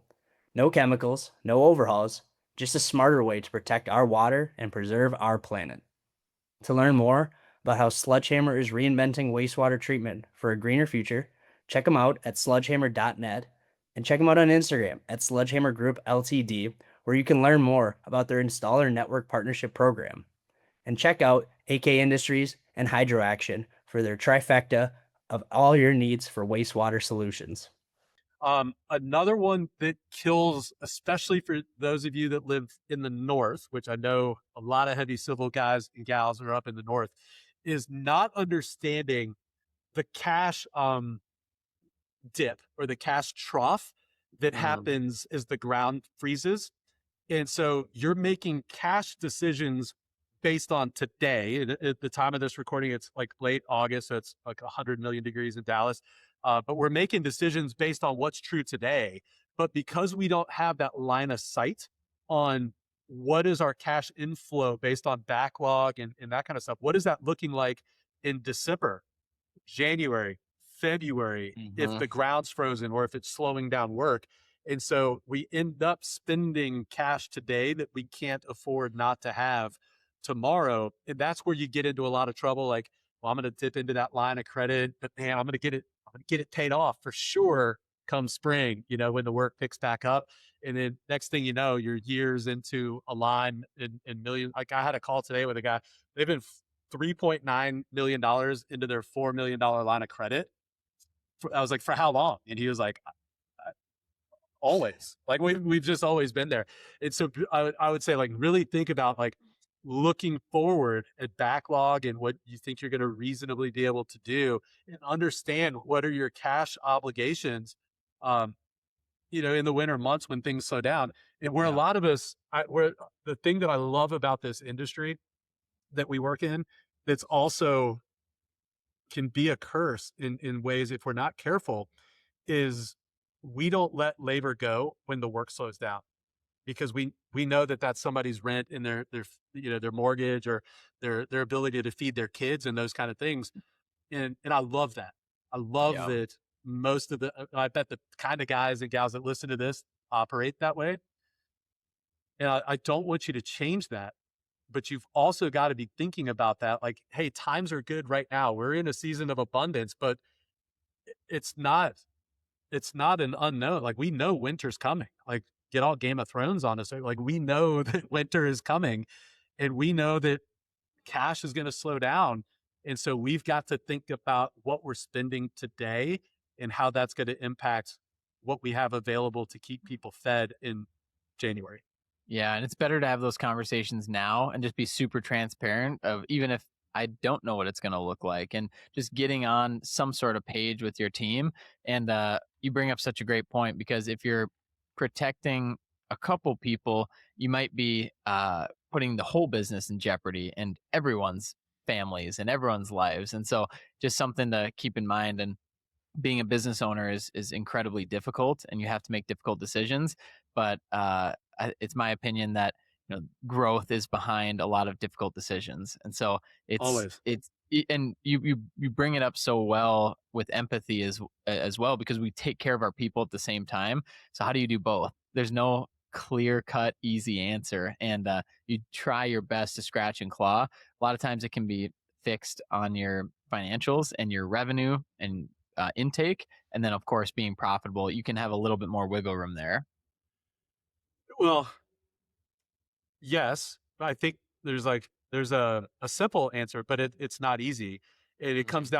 No chemicals, no overhauls, just a smarter way to protect our water and preserve our planet. To learn more about how Sledgehammer is reinventing wastewater treatment for a greener future, check them out at sledgehammer.net And check them out on Instagram at Sledgehammer Group Ltd, where you can learn more about their installer network partnership program. And check out AK Industries and Hydro Action for their trifecta of all your needs for wastewater solutions. Another one that kills, especially for those of you that live in the north, which I know a lot of heavy civil guys and gals are up in the north, is not understanding the cash dip or the cash trough that Mm, happens as the ground freezes. And so you're making cash decisions based on today. And at the time of this recording, it's like late August. So it's like 100 million degrees in Dallas. But we're making decisions based on what's true today. But because we don't have that line of sight on what is our cash inflow based on backlog and that kind of stuff, what is that looking like in December, January, February, if mhm. the ground's frozen or if it's slowing down work? And so we end up spending cash today that we can't afford not to have tomorrow. And that's where you get into a lot of trouble. Like, well, I'm going to dip into that line of credit, but man, I'm going to get it paid off for sure come spring, when the work picks back up. And then next thing you know, you're years into a line in million. Like I had a call today with a guy, they've been $3.9 million into their $4 million line of credit. I was like, for how long? And he was like, always. Like we've just always been there. And so I would say like really think about like looking forward at backlog and what you think you're going to reasonably be able to do, and understand what are your cash obligations, um, in the winter months when things slow down. And where a Yeah. lot of us, where the thing that I love about this industry that we work in, that's also can be a curse in ways if we're not careful, is we don't let labor go when the work slows down, because we know that that's somebody's rent and their mortgage or their ability to feed their kids and those kind of things. And I love that. I love Yeah. that most of the I bet the kind of guys and gals that listen to this operate that way. And I don't want you to change that, but you've also got to be thinking about that. Like, hey, times are good right now. We're in a season of abundance, but it's not it's not an unknown. Like we know winter's coming. Like get all Game of Thrones on us. Like we know that winter is coming, and we know that cash is going to slow down. And so we've got to think about what we're spending today and how that's going to impact what we have available to keep people fed in January. Yeah, and it's better to have those conversations now and just be super transparent of even if I don't know what it's going to look like and just getting on some sort of page with your team. And you bring up such a great point because if you're protecting a couple people, you might be putting the whole business in jeopardy and everyone's families and everyone's lives. And so just something to keep in mind. And being a business owner is incredibly difficult and you have to make difficult decisions, but it's my opinion that growth is behind a lot of difficult decisions. And so Always. and you bring it up so well with empathy as well, because we take care of our people at the same time. So how do you do both? There's no clear cut easy answer, and you try your best to scratch and claw. A lot of times it can be fixed on your financials and your revenue and intake, and then of course being profitable, you can have a little bit more wiggle room there. Well, yes, I think there's a simple answer, but it's not easy. And Mhm. it comes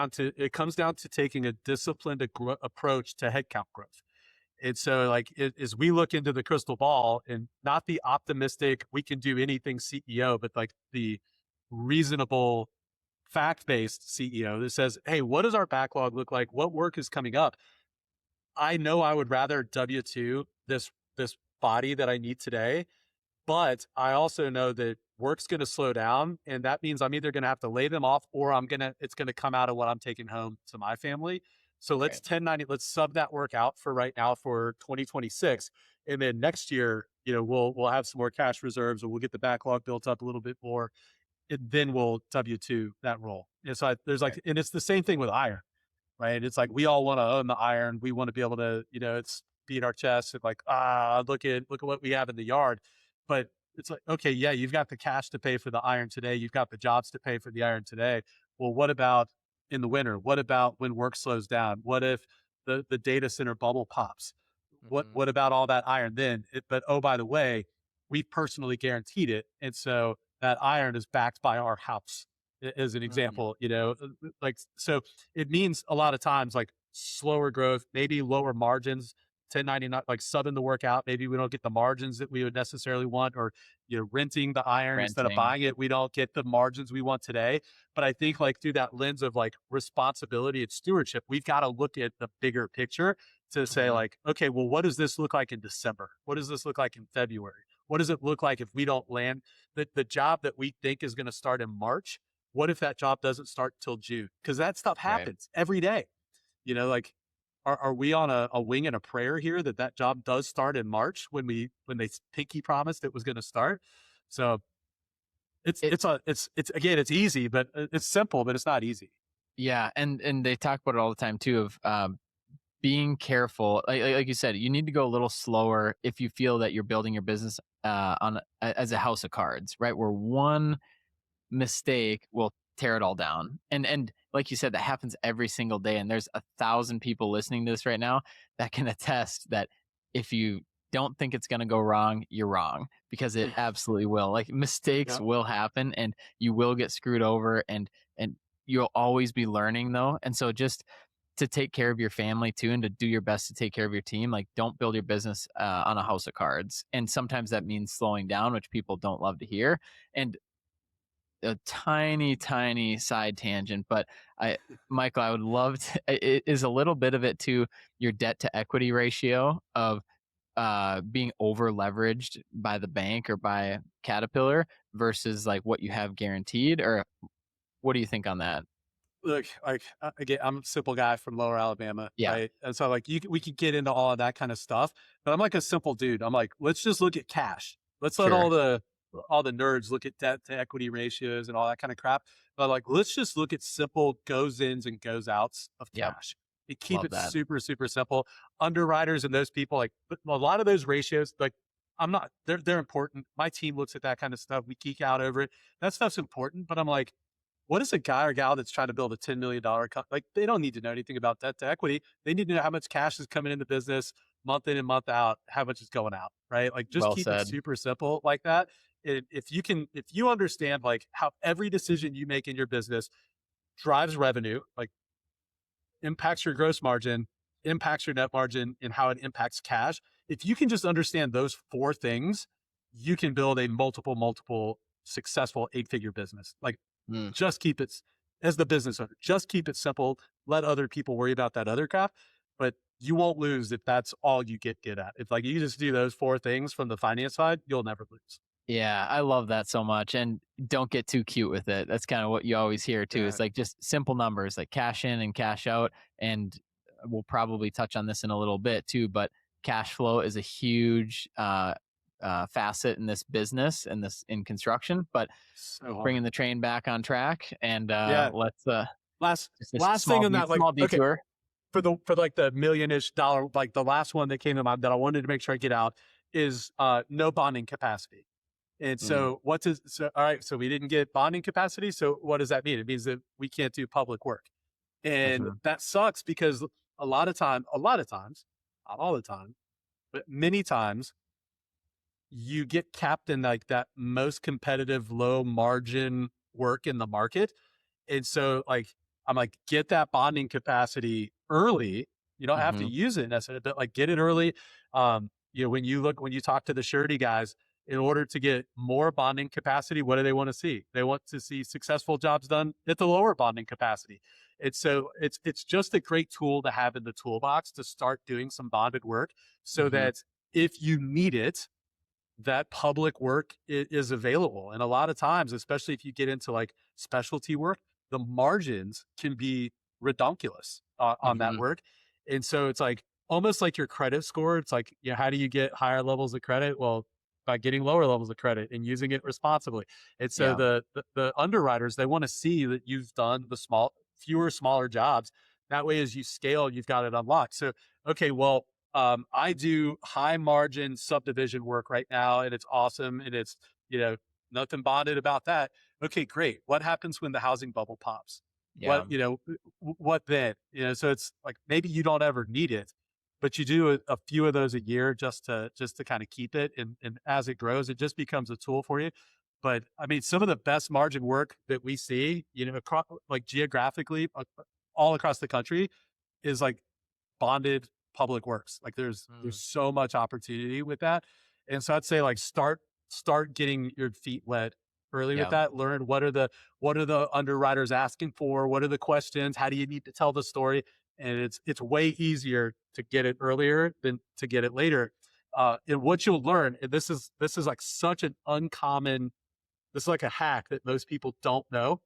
down to taking a disciplined approach to headcount growth. And so, like, as we look into the crystal ball, and not the optimistic, we can do anything CEO, but like the reasonable, fact based CEO that says, hey, what does our backlog look like? What work is coming up? I know I would rather W2 this body that I need today, but I also know that work's going to slow down, and that means I'm either going to have to lay them off, or it's going to come out of what I'm taking home to my family. So let's Right. 1090, let's sub that work out for right now for 2026. And then next year, we'll have some more cash reserves, or we'll get the backlog built up a little bit more, and then we'll W2 that role. And so there's Right. like, and it's the same thing with iron, right? It's like we all want to own the iron. We want to be able to, it's beat our chest and like, look at what we have in the yard. But it's like, okay, yeah, you've got the cash to pay for the iron today. You've got the jobs to pay for the iron today. Well, what about in the winter? What about when work slows down? What if the data center bubble pops? Mhm. What about all that iron then? But oh, by the way, we personally guaranteed it, and so that iron is backed by our house, as an Mm. example. Like so, it means a lot of times like slower growth, maybe lower margins. 1099, like subbing the work out. Maybe we don't get the margins that we would necessarily want, or renting the iron instead of Renting. buying it. We don't get the margins we want today. But I think like through that lens of like responsibility and stewardship, we've got to look at the bigger picture to say Mhm. like, okay, well, what does this look like in December? What does this look like in February? What does it look like if we don't land the job that we think is going to start in March? What if that job doesn't start till June? Because that stuff Right. happens every day. Like, are we on a wing and a prayer here that that job does start in March when they pinky promised it was going to start? So It it's again, it's easy, but it's simple, but it's not easy. Yeah, and they talk about it all the time too of, being careful. Like you said, you need to go a little slower if you feel that you're building your business, as a house of cards, right? Where one mistake will tear it all down. And like you said, that happens every single day. And there's 1,000 people listening to this right now that can attest that if you don't think it's going to go wrong, you're wrong, because it absolutely will. Like, mistakes Yeah. will happen and you will get screwed over, and you'll always be learning though. And so just to take care of your family too, and to do your best to take care of your team, like, don't build your business on a house of cards. And sometimes that means slowing down, which people don't love to hear. And a tiny side tangent, but I, Michael, I would love to. It is a little bit of it to your debt to equity ratio of being over leveraged by the bank or by Caterpillar versus like what you have guaranteed, or what do you think on that? Look, like again, I'm a simple guy from Lower Alabama, Yeah, right? And so like we could get into all of that kind of stuff, but I'm like a simple dude. I'm like, let's just look at cash. Let's let sure. all the nerds look at debt to equity ratios and all that kind of crap. But like, let's just look at simple goes ins and goes outs of Yep, cash. And keep love it that. super simple. Underwriters and those people, like, but a lot of those ratios, like, I'm not. They're important. My team looks at that kind of stuff. We geek out over it. That stuff's important. But I'm like, what is a guy or gal that's trying to build a $10 million company? Like, they don't need to know anything about debt to equity. They need to know how much cash is coming in the business month in and month out, how much is going out, right? Like, just Well keep it said. super simple like that. If you understand like how every decision you make in your business drives revenue, like impacts your gross margin, impacts your net margin, and how it impacts cash. If you can just understand those four things, you can build a multiple successful 8-figure business. Like, Mm. just keep it as the business owner, just keep it simple. Let other people worry about that other crap, but you won't lose if that's all you get good at. If like you just do those four things from the finance side, you'll never lose. Yeah, I love that so much. And don't get too cute with it. That's kind of what you always hear too. It's Yeah. like just simple numbers, like cash in and cash out. And we'll probably touch on this in a little bit too, but cash flow is a huge facet in this business and this in construction. But So hard. bringing the train back on track, and Yeah. let's just a Last thing on that, like, small okay, detour. for like the million-ish dollar, like the last one that came to mind that I wanted to make sure I get out is no bonding capacity. And Mm, so all right, so we didn't get bonding capacity. So what does that mean? It means that we can't do public work. And mhm, that sucks because a lot of times, not all the time, but many times you get capped in like that most competitive low margin work in the market. And so like I'm like, get that bonding capacity early. You don't have to mhm, use it necessarily, but like get it early. When you talk to the surety guys, in order to get more bonding capacity, what do they want to see? They want to see successful jobs done at the lower bonding capacity. And so it's just a great tool to have in the toolbox to start doing some bonded work so mhm, that if you need it, that public work is available. And a lot of times, especially if you get into like specialty work, the margins can be redonkulous on that mhm. work. And so it's like almost like your credit score. It's like, how do you get higher levels of credit? Well, by getting lower levels of credit and using it responsibly. And so Yeah. the underwriters, they want to see that you've done fewer smaller jobs. That way, as you scale, you've got it unlocked. So, okay, well, I do high margin subdivision work right now, and it's awesome, and it's you know nothing bonded about that. Okay, great. What happens when the housing bubble pops? Yeah. What then? So it's like maybe you don't ever need it, but you do a few of those a year just to kind of keep it. And as it grows, it just becomes a tool for you. But I mean, some of the best margin work that we see, across, like geographically, all across the country, is like bonded public works. Like there's Mm. so much opportunity with that. And so I'd say like start getting your feet wet early with Yeah. that. Learn what are the underwriters asking for? What are the questions? How do you need to tell the story? And it's way easier to get it earlier than to get it later. And what you'll learn, and this is like such an uncommon, this is like a hack that most people don't know,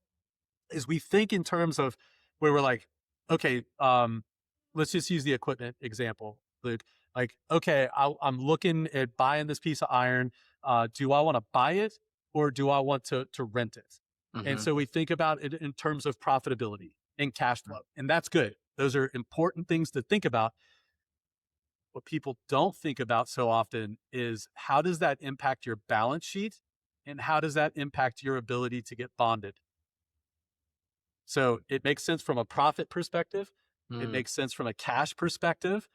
is we think in terms of where we're like, okay, let's just use the equipment example, Luke. Like, okay, I'm looking at buying this piece of iron. Do I want to buy it or do I want to rent it? And Hmm. so we think about it in terms of profitability and cash flow, and that's good. Those are important things to think about. What people don't think about so often is how does that impact your balance sheet and how does that impact your ability to get bonded? So it makes sense from a profit perspective. It Mm. makes sense from a cash perspective,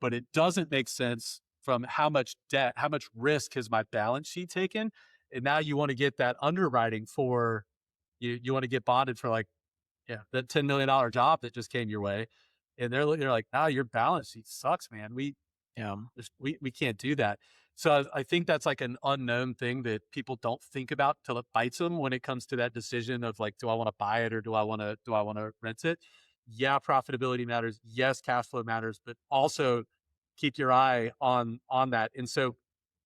but it doesn't make sense from how much debt, how much risk has my balance sheet taken. And now you want to get that underwriting for you want to get bonded for like, yeah, that $10 million job that just came your way. And they're like, nah, your balance sheet sucks, man. Yeah. We can't do that. So I think that's like an unknown thing that people don't think about till it bites them when it comes to that decision of like, do I want to buy it or do I want to rent it? Yeah, profitability matters. Yes, cash flow matters, but also keep your eye on that. And so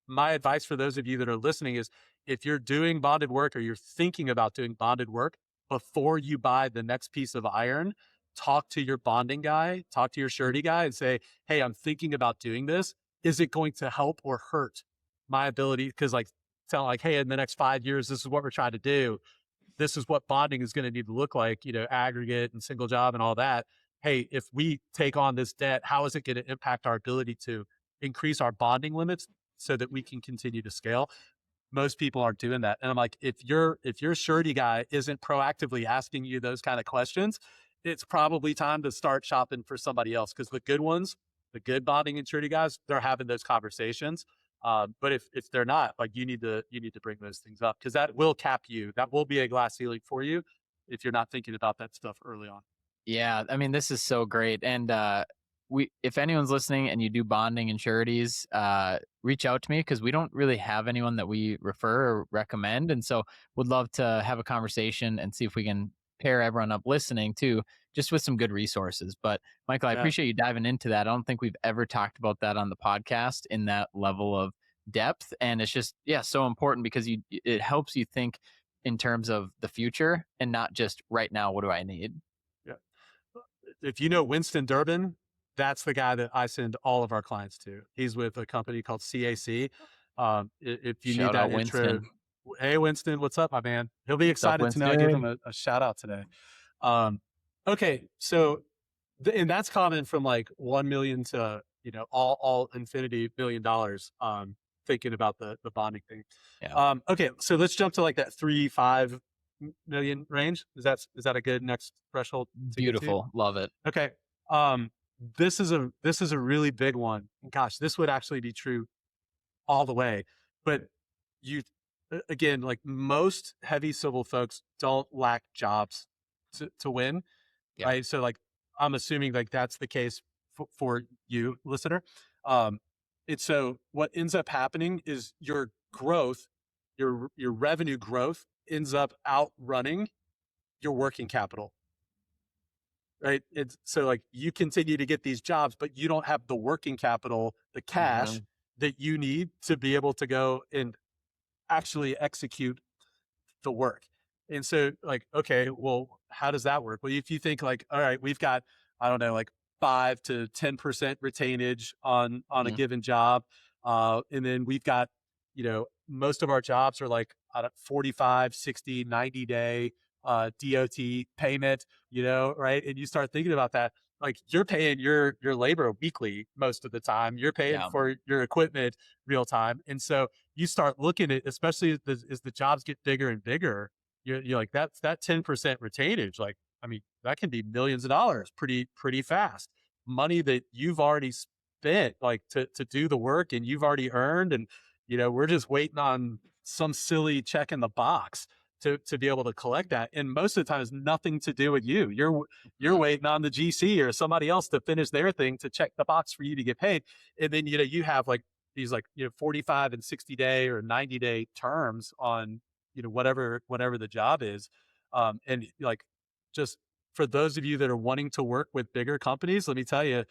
my advice for those of you that are listening is if you're doing bonded work or you're thinking about doing bonded work, before you buy the next piece of iron, talk to your bonding guy, talk to your surety guy and say, hey, I'm thinking about doing this. Is it going to help or hurt my ability? Because like tell like, hey, in the next 5 years, this is what we're trying to do. This is what bonding is going to need to look like, aggregate and single job and all that. Hey, if we take on this debt, how is it going to impact our ability to increase our bonding limits so that we can continue to scale? Most people aren't doing that. And I'm like, if your surety guy isn't proactively asking you those kind of questions, it's probably time to start shopping for somebody else. Because the good ones, the good bonding and surety guys, they're having those conversations. But if they're not, like you need to bring those things up because that will cap you. That will be a glass ceiling for you if you're not thinking about that stuff early on. Yeah, I mean, this is so great. And if anyone's listening and you do bonding and sureties, reach out to me because we don't really have anyone that we refer or recommend. And so would love to have a conversation and see if we can pair everyone up listening too, just with some good resources. But Michael, I Yeah. appreciate you diving into that. I don't think we've ever talked about that on the podcast in that level of depth. And it's just, yeah, so important because it helps you think in terms of the future and not just right now, what do I need? Yeah. If you know Winston Durbin, that's the guy that I send all of our clients to. He's with a company called CAC. If you need Shout out that intro, Winston. hey Winston, what's up, my man? He'll be What's up, excited to know I gave him Winston? a shout out today. Um, okay, so and that's common from like 1 million to all infinity $1 million. Thinking about the bonding thing. Yeah. Okay, so let's jump to like that 3-5 million range. Is that a good next threshold to get to? Beautiful. Love it. Okay. Um, this is a really big one. Gosh, this would actually be true all the way. But you again, like most heavy civil folks don't lack jobs to win, Yeah. right? So like I'm assuming like that's the case for you, listener. Um, and so what ends up happening is your growth, your revenue growth ends up outrunning your working capital, right? It's so like you continue to get these jobs, but you don't have the working capital, the cash Hmm. that you need to be able to go and actually execute the work. And so like, okay, well, how does that work? Well, if you think like, all right, we've got, I don't know, like 5 to 10% retainage on a Hmm. given job. And then we've got, most of our jobs are like 45, 60, 90 day DOT payment, right? And you start thinking about that, like you're paying your labor weekly most of the time. You're paying Yeah. for your equipment real time. And so you start looking at, especially as the jobs get bigger and bigger, you're like, that 10% retainage. Like, I mean, that can be millions of dollars pretty fast. Money that you've already spent like to do the work and you've already earned, and we're just waiting on some silly check in the box to be able to collect that. And most of the time it's nothing to do with you. You're Mhm. waiting on the GC or somebody else to finish their thing to check the box for you to get paid. And then you have like these 45 and 60-day or 90-day terms on whatever the job is. And like, just for those of you that are wanting to work with bigger companies, let me tell you,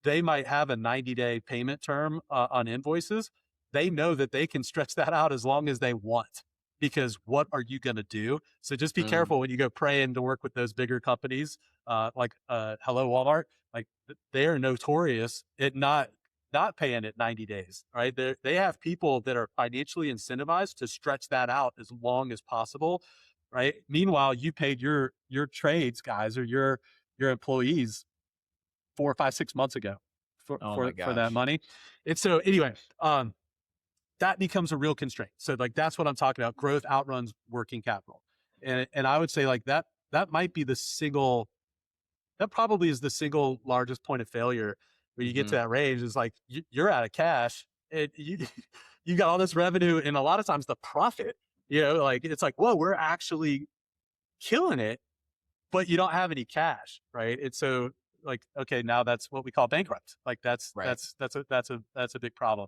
they might have a 90-day payment term on invoices. They know that they can stretch that out as long as they want, because what are you going to do? So just be Mm. careful when you go praying to work with those bigger companies, Hello Walmart. Like, they are notorious at not paying it 90 days, right? They have people that are financially incentivized to stretch that out as long as possible, right? Meanwhile, you paid your trades guys or your employees 4, 5, 6 months ago for Oh my for that gosh. money. And so anyway, that becomes a real constraint. So like, that's what I'm talking about. Growth outruns working capital. And I would say like that might be that probably is the single largest point of failure when you get to Mhm. that range, is like you're out of cash and you you got all this revenue, and a lot of times the profit, like it's like, whoa, we're actually killing it, but you don't have any cash, right? And so like, okay, now that's what we call bankrupt. Like that's Right. that's that's a that's a big problem.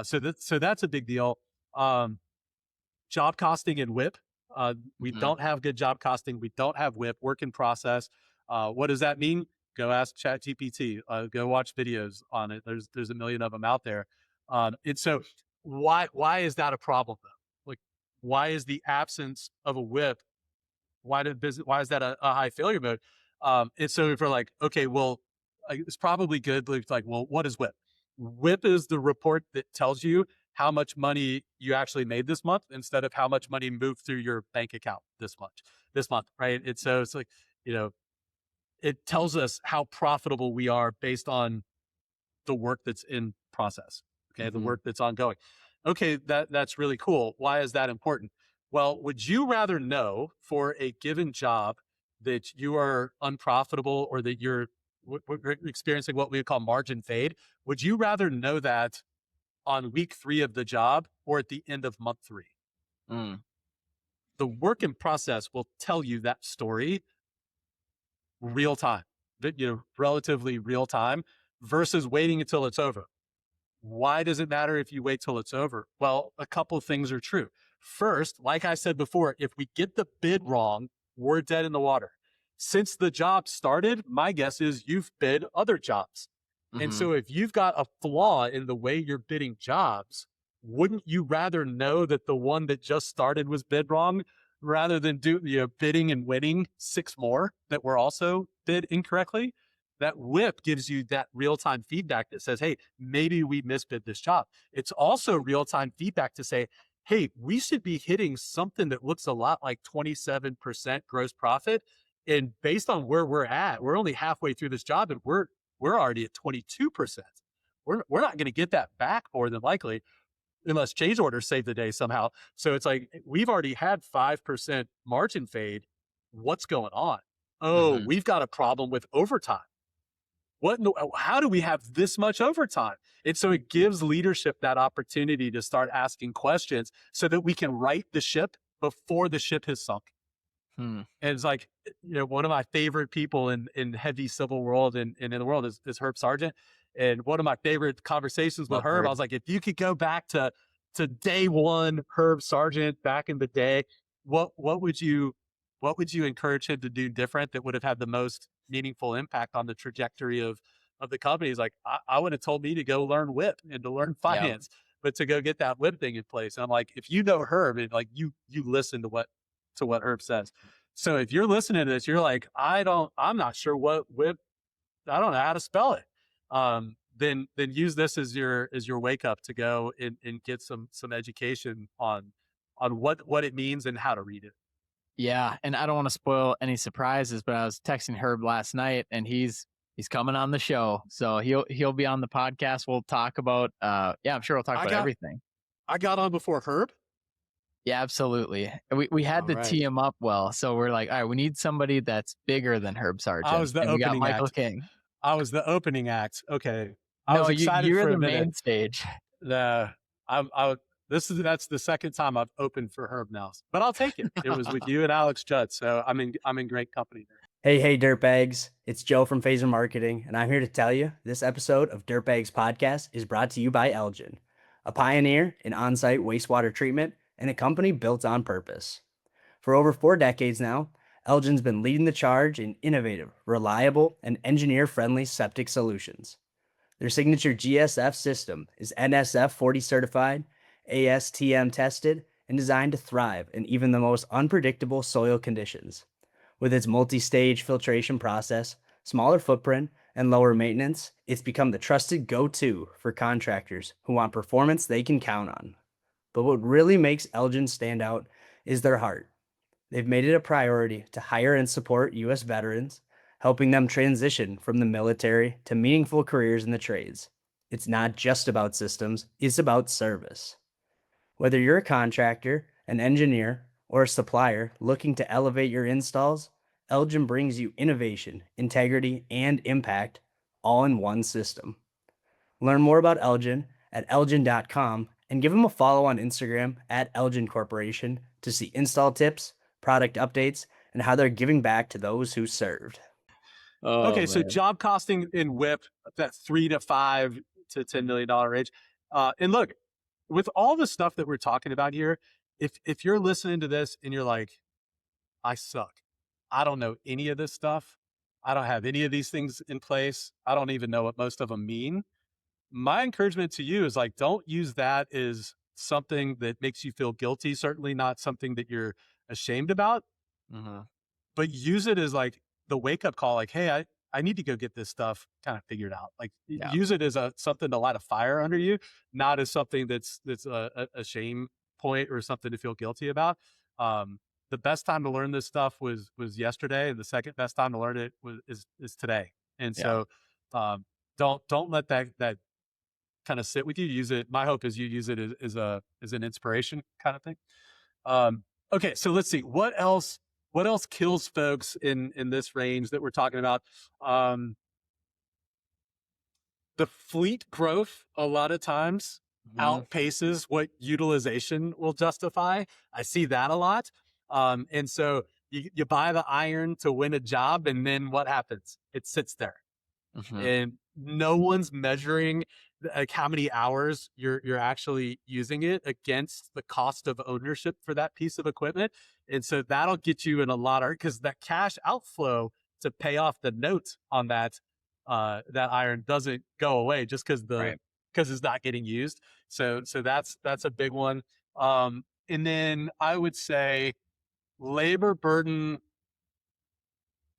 So that's a big deal. Um, Job costing and WIP. We Mhm. don't have good job costing. We don't have WIP. Work in process. What does that mean? Go ask ChatGPT. Go watch videos on it. There's a million of them out there. And so why is that a problem though? Like, why is the absence of a WIP, why is that a high failure mode? And so if we're like, okay, well, it's probably good. Like, well, what is WIP? WIP is the report that tells you how much money you actually made this month instead of how much money moved through your bank account this month, right? And so it's like, you know, it tells us how profitable we are based on the work that's in process. Okay. The Mhm. work that's ongoing. Okay. That's really cool. Why is that important? Well, would you rather know for a given job that you are unprofitable, or that you're experiencing what we would call margin fade? Would you rather know that on week 3 of the job or at the end of month 3? Mm. The work in process will tell you that story real time, relatively real time, versus waiting until it's over. Why does it matter if you wait till it's over? Well, a couple of things are true. First, like I said before, if we get the bid wrong, we're dead in the water. Since the job started, my guess is you've bid other jobs. And Mhm. so if you've got a flaw in the way you're bidding jobs, wouldn't you rather know that the one that just started was bid wrong, rather than bidding and winning 6 more that were also bid incorrectly? That WIP gives you that real-time feedback that says, hey, maybe we misbid this job. It's also real-time feedback to say, hey, we should be hitting something that looks a lot like 27% gross profit. And based on where we're at, we're only halfway through this job and we're already at 22%. We're not going to get that back more than likely, unless change orders save the day somehow. So it's like, we've already had 5% margin fade. What's going on? Oh, Mhm. we've got a problem with overtime. How do we have this much overtime? And so it gives leadership that opportunity to start asking questions so that we can right the ship before the ship has sunk. Hmm. And it's like, one of my favorite people in heavy civil world and in the world is Herb Sargent. And one of my favorite conversations with Love Herb, I Herb. was like, if you could go back to day one, Herb Sargent back in the day, what would you encourage him to do different that would have had the most meaningful impact on the trajectory of the company? He's like, I would have told me to go learn WIP and to learn Yep. finance, but to go get that WIP thing in place. And I'm like, if you know Herb, and like you listen to what Herb says. So if you're listening to this, you're like, I'm not sure what WIP, I don't know how to spell it. Then use this as your wake up to go and get some education on what it means and how to read it. Yeah, and I don't want to spoil any surprises, but I was texting Herb last night, and he's coming on the show, so he'll be on the podcast. We'll talk about yeah, I'm sure we'll talk I about got everything. I got on before Herb. Yeah, absolutely. We had All to tee right. him up well, so we're like, all right, we need somebody that's bigger than Herb I Sargent, was the and we got opening Michael act. King. I was the opening act. Okay. I No, was you excited you're for the a minute. main stage. The that's the second time I've opened for Herb now, but I'll take it. It was with you and Alex Judd, so I'm in great company there. Hey, dirtbags. It's Joe from Phaser Marketing, and I'm here to tell you this episode of Dirtbags Podcast is brought to you by Eljen, a pioneer in on-site wastewater treatment and a company built on purpose. For over 4 decades now, Elgin's been leading the charge in innovative, reliable, and engineer-friendly septic solutions. Their signature GSF system is NSF 40 certified, ASTM tested, and designed to thrive in even the most unpredictable soil conditions. With its multi-stage filtration process, smaller footprint, and lower maintenance, it's become the trusted go-to for contractors who want performance they can count on. But what really makes Elgin stand out is their heart. They've made it a priority to hire and support U.S. veterans, helping them transition from the military to meaningful careers in the trades. It's not just about systems, it's about service. Whether you're a contractor, an engineer, or a supplier looking to elevate your installs, Elgin brings you innovation, integrity, and impact all in one system. Learn more about Elgin at elgin.com and give them a follow on Instagram at Elgin Corporation to see install tips, product updates, and how they're giving back to those who served. Oh, Okay, so man. job costing in WIP, that $3 to $5 to $10 million range. And look, with all the stuff that we're talking about here, if you're listening to this and you're like, I suck, I don't know any of this stuff, I don't have any of these things in place, I don't even know what most of them mean. My encouragement to you is like, don't use that as something that makes you feel guilty. Certainly not something that you're ashamed about, Mhm. but use it as like the wake up call, like, hey, I need to go get this stuff kind of figured out. Like Yeah. use it as something to light a fire under you, not as something that's a shame point or something to feel guilty about. The best time to learn this stuff was yesterday. The second best time to learn it is today. And Yeah. so don't let that kind of sit with you. Use it. My hope is you use it as an inspiration kind of thing. Um, okay, so let's see what else kills folks in this range that we're talking about. Um, the fleet growth a lot of times Mhm. outpaces what utilization will justify. I see that a lot. And so you buy the iron to win a job, and then what happens? It sits there Mhm. and no one's measuring like how many hours you're actually using it against the cost of ownership for that piece of equipment. And so that'll get you in a lot of, because that cash outflow to pay off the note on that iron doesn't go away just Right. because it's not getting used. So that's a big one. And then I would say labor burden.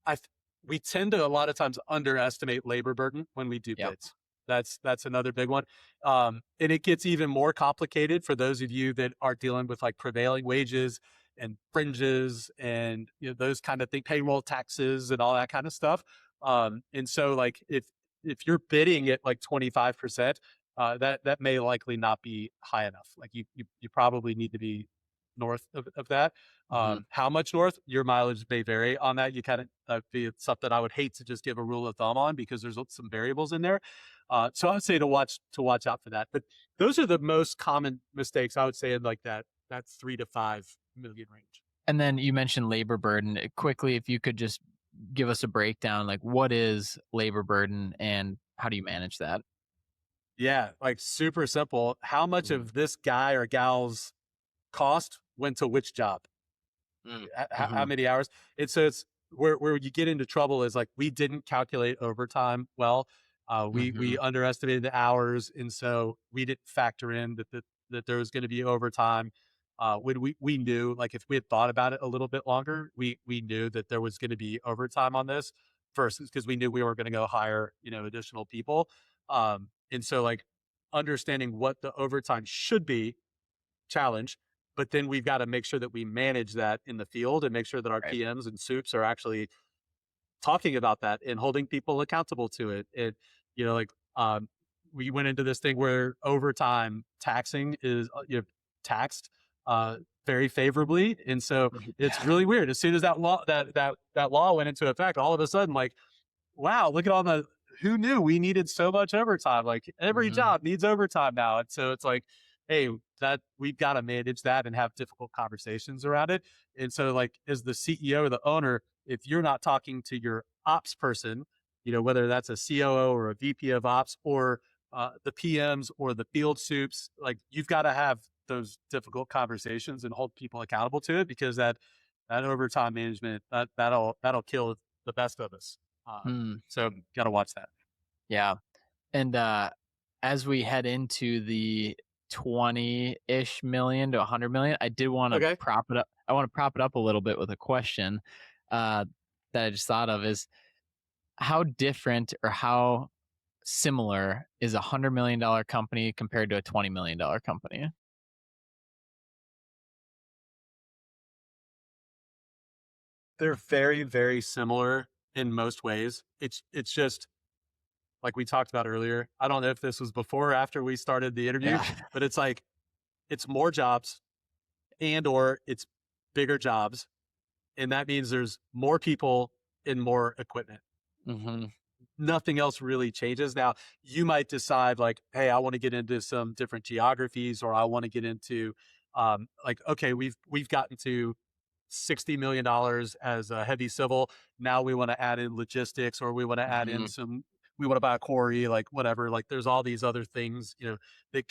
I th- we tend to a lot of times underestimate labor burden when we do Yep. bids. That's another big one. And it gets even more complicated for those of you that are dealing with like prevailing wages and fringes and those kind of things, payroll taxes and all that kind of stuff. And so like if you're bidding at like 25%, that may likely not be high enough. Like you probably need to be north of that. Mhm. How much north? Your mileage may vary on that. You kind of be something I would hate to just give a rule of thumb on because there's some variables in there. So I would say to watch out for that. But those are the most common mistakes I would say in like that 3 to 5 million range. And then you mentioned labor burden. Quickly, if you could just give us a breakdown, like what is labor burden and how do you manage that? Yeah, like super simple. How much Mhm. of this guy or gal's cost went to which job? Mm. How Mhm. many hours? And so it's where you get into trouble is like we didn't calculate overtime well. We Mhm. underestimated the hours, and so we didn't factor in that there was going to be overtime. When we knew, like if we had thought about it a little bit longer, we knew that there was going to be overtime on this versus because we knew we were going to go hire additional people. And so like understanding what the overtime should be challenge, but then we've got to make sure that we manage that in the field and make sure that our Right. PMs and soups are actually talking about that and holding people accountable to it. Like we went into this thing where overtime taxing is taxed very favorably, and so it's really weird. As soon as that law went into effect, all of a sudden, like, wow, look at all the who knew we needed so much overtime? Like every Hmm. job needs overtime now. And so it's like, hey, that we've got to manage that and have difficult conversations around it. And so, like, as the CEO or the owner, if you're not talking to your ops person, whether that's a COO or a VP of ops or the PMs or the field soups, like you've got to have those difficult conversations and hold people accountable to it, because that overtime management that'll kill the best of us. Mm, So got to watch that. yeah. And as we head into the 20-ish million to 100 million, I did want to Okay. prop it up. I want to prop it up a little bit with a question uh, that I just thought of is how different or how similar is $100 million company compared to a $20 million company? They're very, very similar in most ways. It's just like we talked about earlier. I don't know if this was before or after we started the interview, Yeah. but it's like it's more jobs and or it's bigger jobs. And that means there's more people and more equipment. Hmm. Nothing else really changes. Now, you might decide like, hey, I want to get into some different geographies, or I want to get into like, okay, we've gotten to $60 million as a heavy civil. Now we want to add in logistics, or we want to add in Hmm. some. We want to buy a quarry, like whatever. Like, there's all these other things, that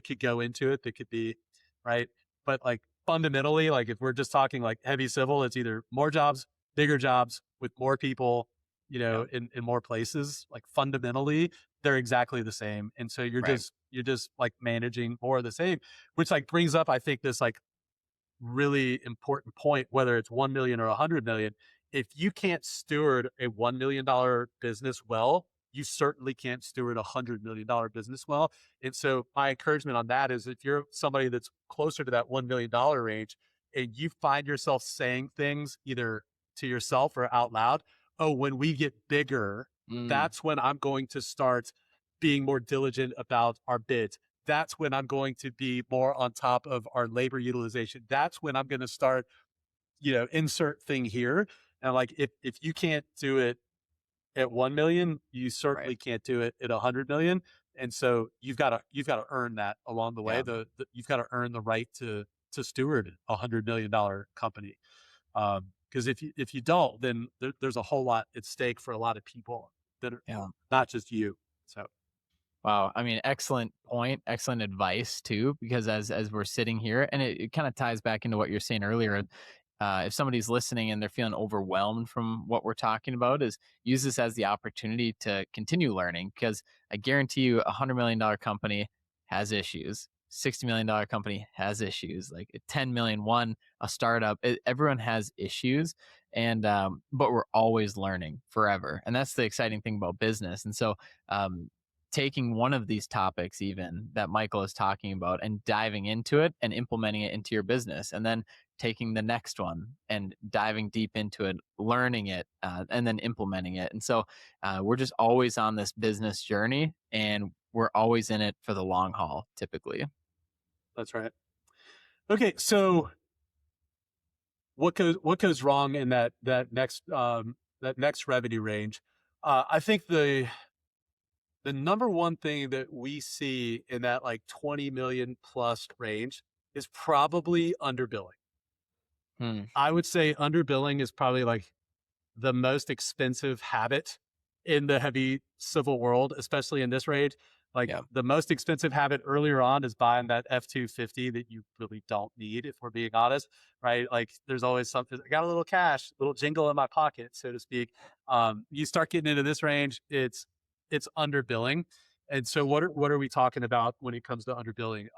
could go into it. That could be right, but like fundamentally, like if we're just talking like heavy civil, it's either more jobs, bigger jobs with more people, Yeah. in more places. Like fundamentally, they're exactly the same. And so Right. you're just like managing more of the same, which like brings up, I think, this like really important point, whether it's 1 million or 100 million. If you can't steward a $1 million business well, you certainly can't steward $100 million business well. And so my encouragement on that is, if you're somebody that's closer to that $1 million range and you find yourself saying things either to yourself or out loud, oh, when we get bigger, Mm, that's when I'm going to start being more diligent about our bids. That's when I'm going to be more on top of our labor utilization. That's when I'm going to start, insert thing here. And like, if you can't do it at 1 million, you right. certainly can't do it at 100 million. And so you've got to earn that along the way. Yeah. You've got to earn the right to steward $100 million company. Because if you don't, then there's a whole lot at stake for a lot of people that are Yeah. not just you. So Wow. I mean, excellent point, excellent advice too, because as we're sitting here, and it kind of ties back into what you're saying earlier. If somebody's listening and they're feeling overwhelmed from what we're talking about, is use this as the opportunity to continue learning. Because I guarantee you, $100 million company has issues. $60 million company has issues. Like a 10 million one, a startup, everyone has issues, and but we're always learning forever, and that's the exciting thing about business. And so, taking one of these topics even that Michael is talking about and diving into it and implementing it into your business, and then taking the next one and diving deep into it, learning it, and then implementing it. And so we're just always on this business journey, and we're always in it for the long haul typically. that's right. Okay, so what goes wrong in that next revenue range? I think the number one thing that we see in that like 20 million plus range is probably underbilling. Hmm. I would say underbilling is probably like the most expensive habit in the heavy civil world, especially in this range. Like, Yeah. the most expensive habit earlier on is buying that F-250 that you really don't need, if we're being honest, right? Like, there's always something. I got a little cash, little jingle in my pocket, so to speak. You start getting into this range, it's underbilling. And so, what are we talking about when it comes to underbilling?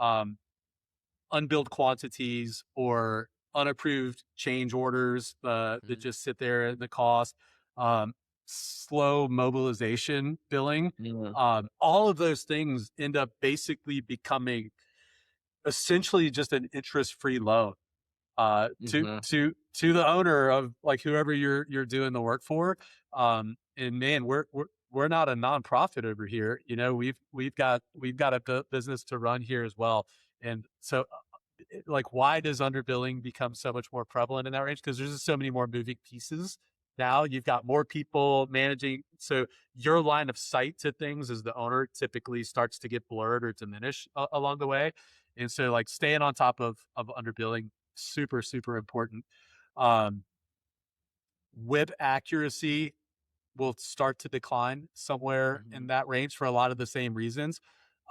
Unbilled quantities or unapproved change orders that Mhm. just sit there in the cost, um, slow mobilization billing. Mhm. All of those things end up basically becoming essentially just an interest-free loan to Mhm. to the owner of like whoever you're doing the work for. And man, we're not a nonprofit over here. We've got a business to run here as well. And so, like, why does underbilling become so much more prevalent in that range? Because there's just so many more moving pieces Now you've got more people managing. So your line of sight to things as the owner typically starts to get blurred or diminish along the way. And so like staying on top of underbilling, super, super important. Um, whip accuracy will start to decline somewhere in Mhm. that range for a lot of the same reasons.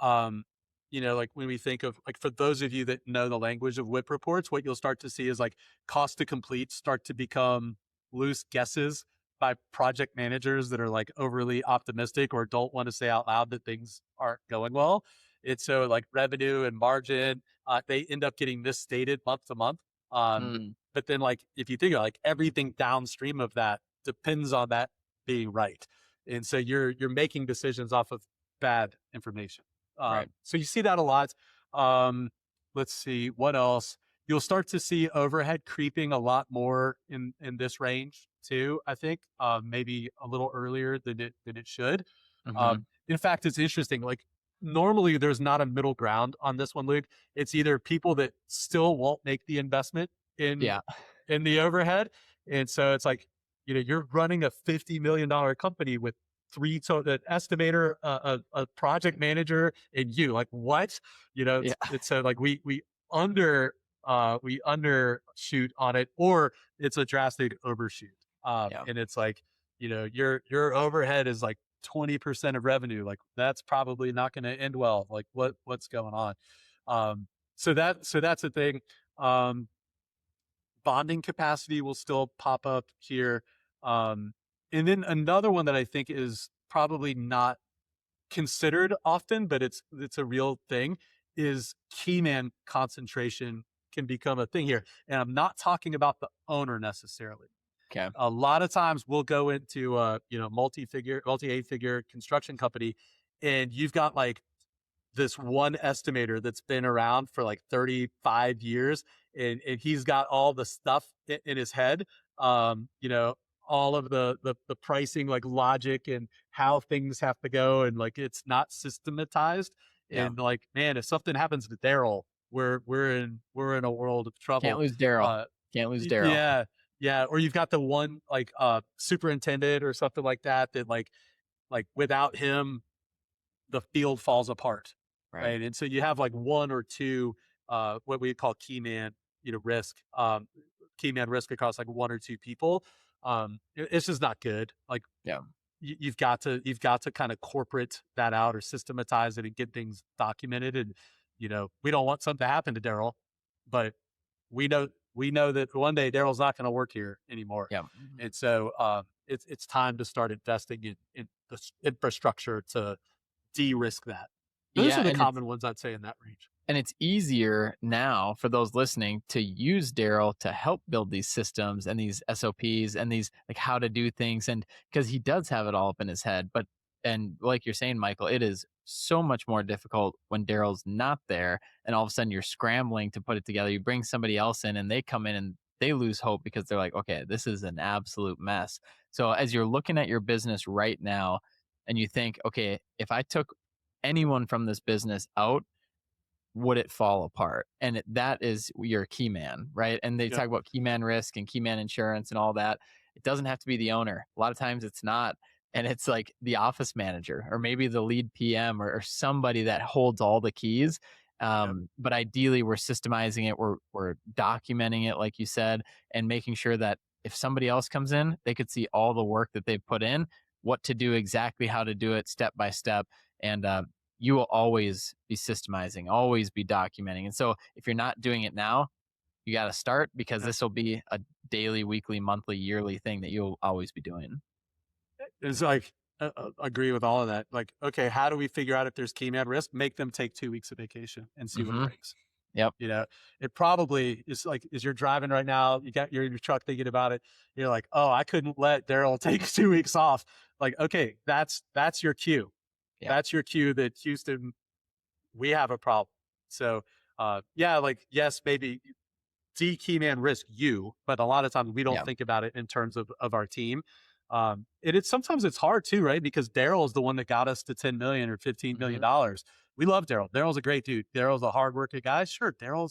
Um, like when we think of like for those of you that know the language of whip reports, what you'll start to see is like cost to complete start to become loose guesses by project managers that are like overly optimistic or don't want to say out loud that things aren't going well. It's so like revenue and margin, they end up getting misstated month to month. Um, Mm, but then like if you think of like everything downstream of that depends on that being right. And so you're making decisions off of bad information. right. So you see that a lot. Um, let's see what else. You'll start to see overhead creeping a lot more in this range too. I think maybe a little earlier than it should. Mhm. In fact, it's interesting. Like normally, there's not a middle ground on this one, Luke. It's either people that still won't make the investment in Yeah. in the overhead, and so it's like you're running a $50 million company with an estimator, a project manager, and you like what? Yeah. It's like we undershoot on it, or it's a drastic overshoot. Yeah. And it's like your overhead is like 20% of revenue. Like that's probably not going to end well. Like what's going on? So that's a thing. Um, bonding capacity will still pop up here. And then another one that I think is probably not considered often, but it's a real thing, is key man concentration can become a thing here. And I'm not talking about the owner necessarily. Okay. A lot of times we'll go into a multi 8 figure construction company, and you've got like this one estimator that's been around for like 35 years, and he's got all the stuff in his head, all of the pricing like logic and how things have to go, and like it's not systematized. Yeah. And like man, if something happens to Daryl, we're in a world of Can't trouble. lose Daryl. uh Can't lose Daryl. yeah, yeah, or you've got the one like superintendent or something like that that like without him the field falls apart, Right. right? And so you have like one or two, what we call key man, risk, key man risk across like one or two people. It's just not good. Like Yeah. you've got to kind of corporate that out or systematize it and get things documented. And we don't want something to happen to Daryl, but we know we know that one day Daryl's not going to work here anymore. Yeah. And so it's time to start investing in the infrastructure to de-risk that. Those Yeah. are the And it's common ones I'd say in that range. And it's easier now for those listening to use Daryl to help build these systems and these SOPs and these like how to do things. And because he does have it all up in his head. And like you're saying, Michael, it is so much more difficult when Daryl's not there. And all of a sudden you're scrambling to put it together. You bring somebody else in and they come in and they lose hope because they're like, okay, this is an absolute mess. So as you're looking at your business right now and you think, okay, if I took anyone from this business out, would it fall apart? And that is your key man, right? And they Yep. talk about key man risk and key man insurance and all that. It doesn't have to be the owner. A lot of times it's not. And it's like the office manager or maybe the lead PM or somebody that holds all the keys. Yep. But ideally, we're systemizing it, we're documenting it, like you said, and making sure that if somebody else comes in, they could see all the work that they've put in, what to do exactly, how to do it step by step. And you will always be systemizing, always be documenting. And so if you're not doing it now, you got to start because Yeah. this will be a daily, weekly, monthly, yearly thing that you'll always be doing. It's like agree with all of that. Like, okay, how do we figure out if there's key man risk? Make them take 2 weeks of vacation and see what Hmm. breaks. Yep. You know, it probably is like as you're driving right now, you're in your truck thinking about it. You're like, oh, I couldn't let Daryl take 2 weeks off. Like, okay, that's your cue. Yep. That's your cue that Houston, we have a problem. So yeah, like yes, maybe D key man risk you, but a lot of times we don't Yep. think about it in terms of our team. And it's sometimes it's hard too, right? Because Daryl is the one that got us to 10 million or 15 million Hmm. dollars. We love Daryl. Daryl's a great dude. Daryl's a hardworking guy. Sure, Daryl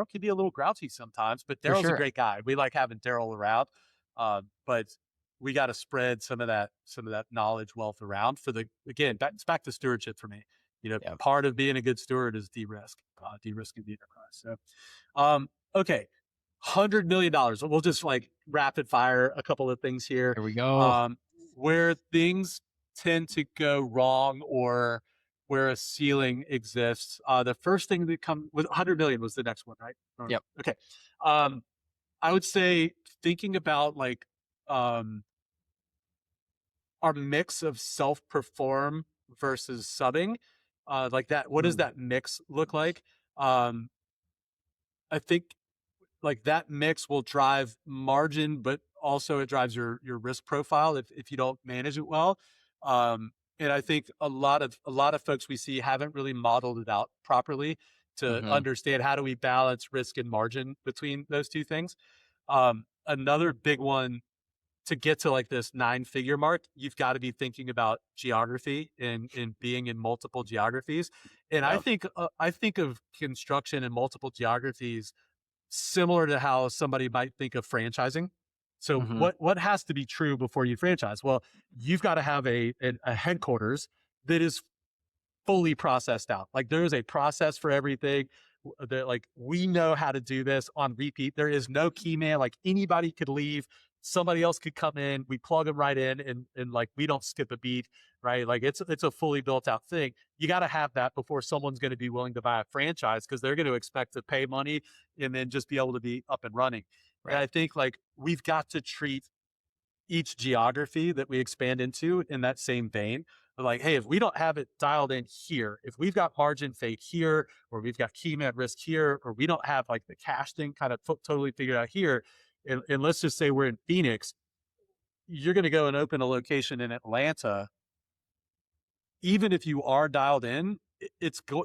can be a little grouchy sometimes, but For Daryl's a sure. great guy. We like having Daryl around. But we got to spread some of that knowledge wealth around for the, again, it's back to stewardship for me. Yep. Part of being a good steward is de-risking the enterprise. So, okay. $100 million. We'll just like rapid fire a couple of things here. Here we go. Um, where things tend to go wrong or where a ceiling exists. The first thing that come with 100 million was the next one, right? Yep. Okay. Um, I would say thinking about like um, our mix of self-perform versus subbing, like that. What does Mm. that mix look like? Um, I think like that mix will drive margin, but also it drives your risk profile if you don't manage it well. And I think a lot of folks we see haven't really modeled it out properly to Mm-hmm. understand how do we balance risk and margin between those two things. Another big one to get to like this 9-figure mark, you've got to be thinking about geography and being in multiple geographies. And Yep. I think of construction in multiple geographies similar to how somebody might think of franchising. So Mm-hmm. what has to be true before you franchise? Well, you've got to have a headquarters that is fully processed out. Like there is a process for everything. That like we know how to do this on repeat. There is no key man. Like anybody could leave, somebody else could come in. We plug them right in, and like we don't skip a beat, right? Like it's a fully built out thing. You got to have that before someone's going to be willing to buy a franchise because they're going to expect to pay money and then just be able to be up and running. And Right. I think like we've got to treat each geography that we expand into in that same vein. Like, hey, if we don't have it dialed in here, if we've got margin fade here, or we've got key man risk here, or we don't have like the cash thing kind of totally figured out here, and let's just say we're in Phoenix, you're going to go and open a location in Atlanta. Even if you are dialed in,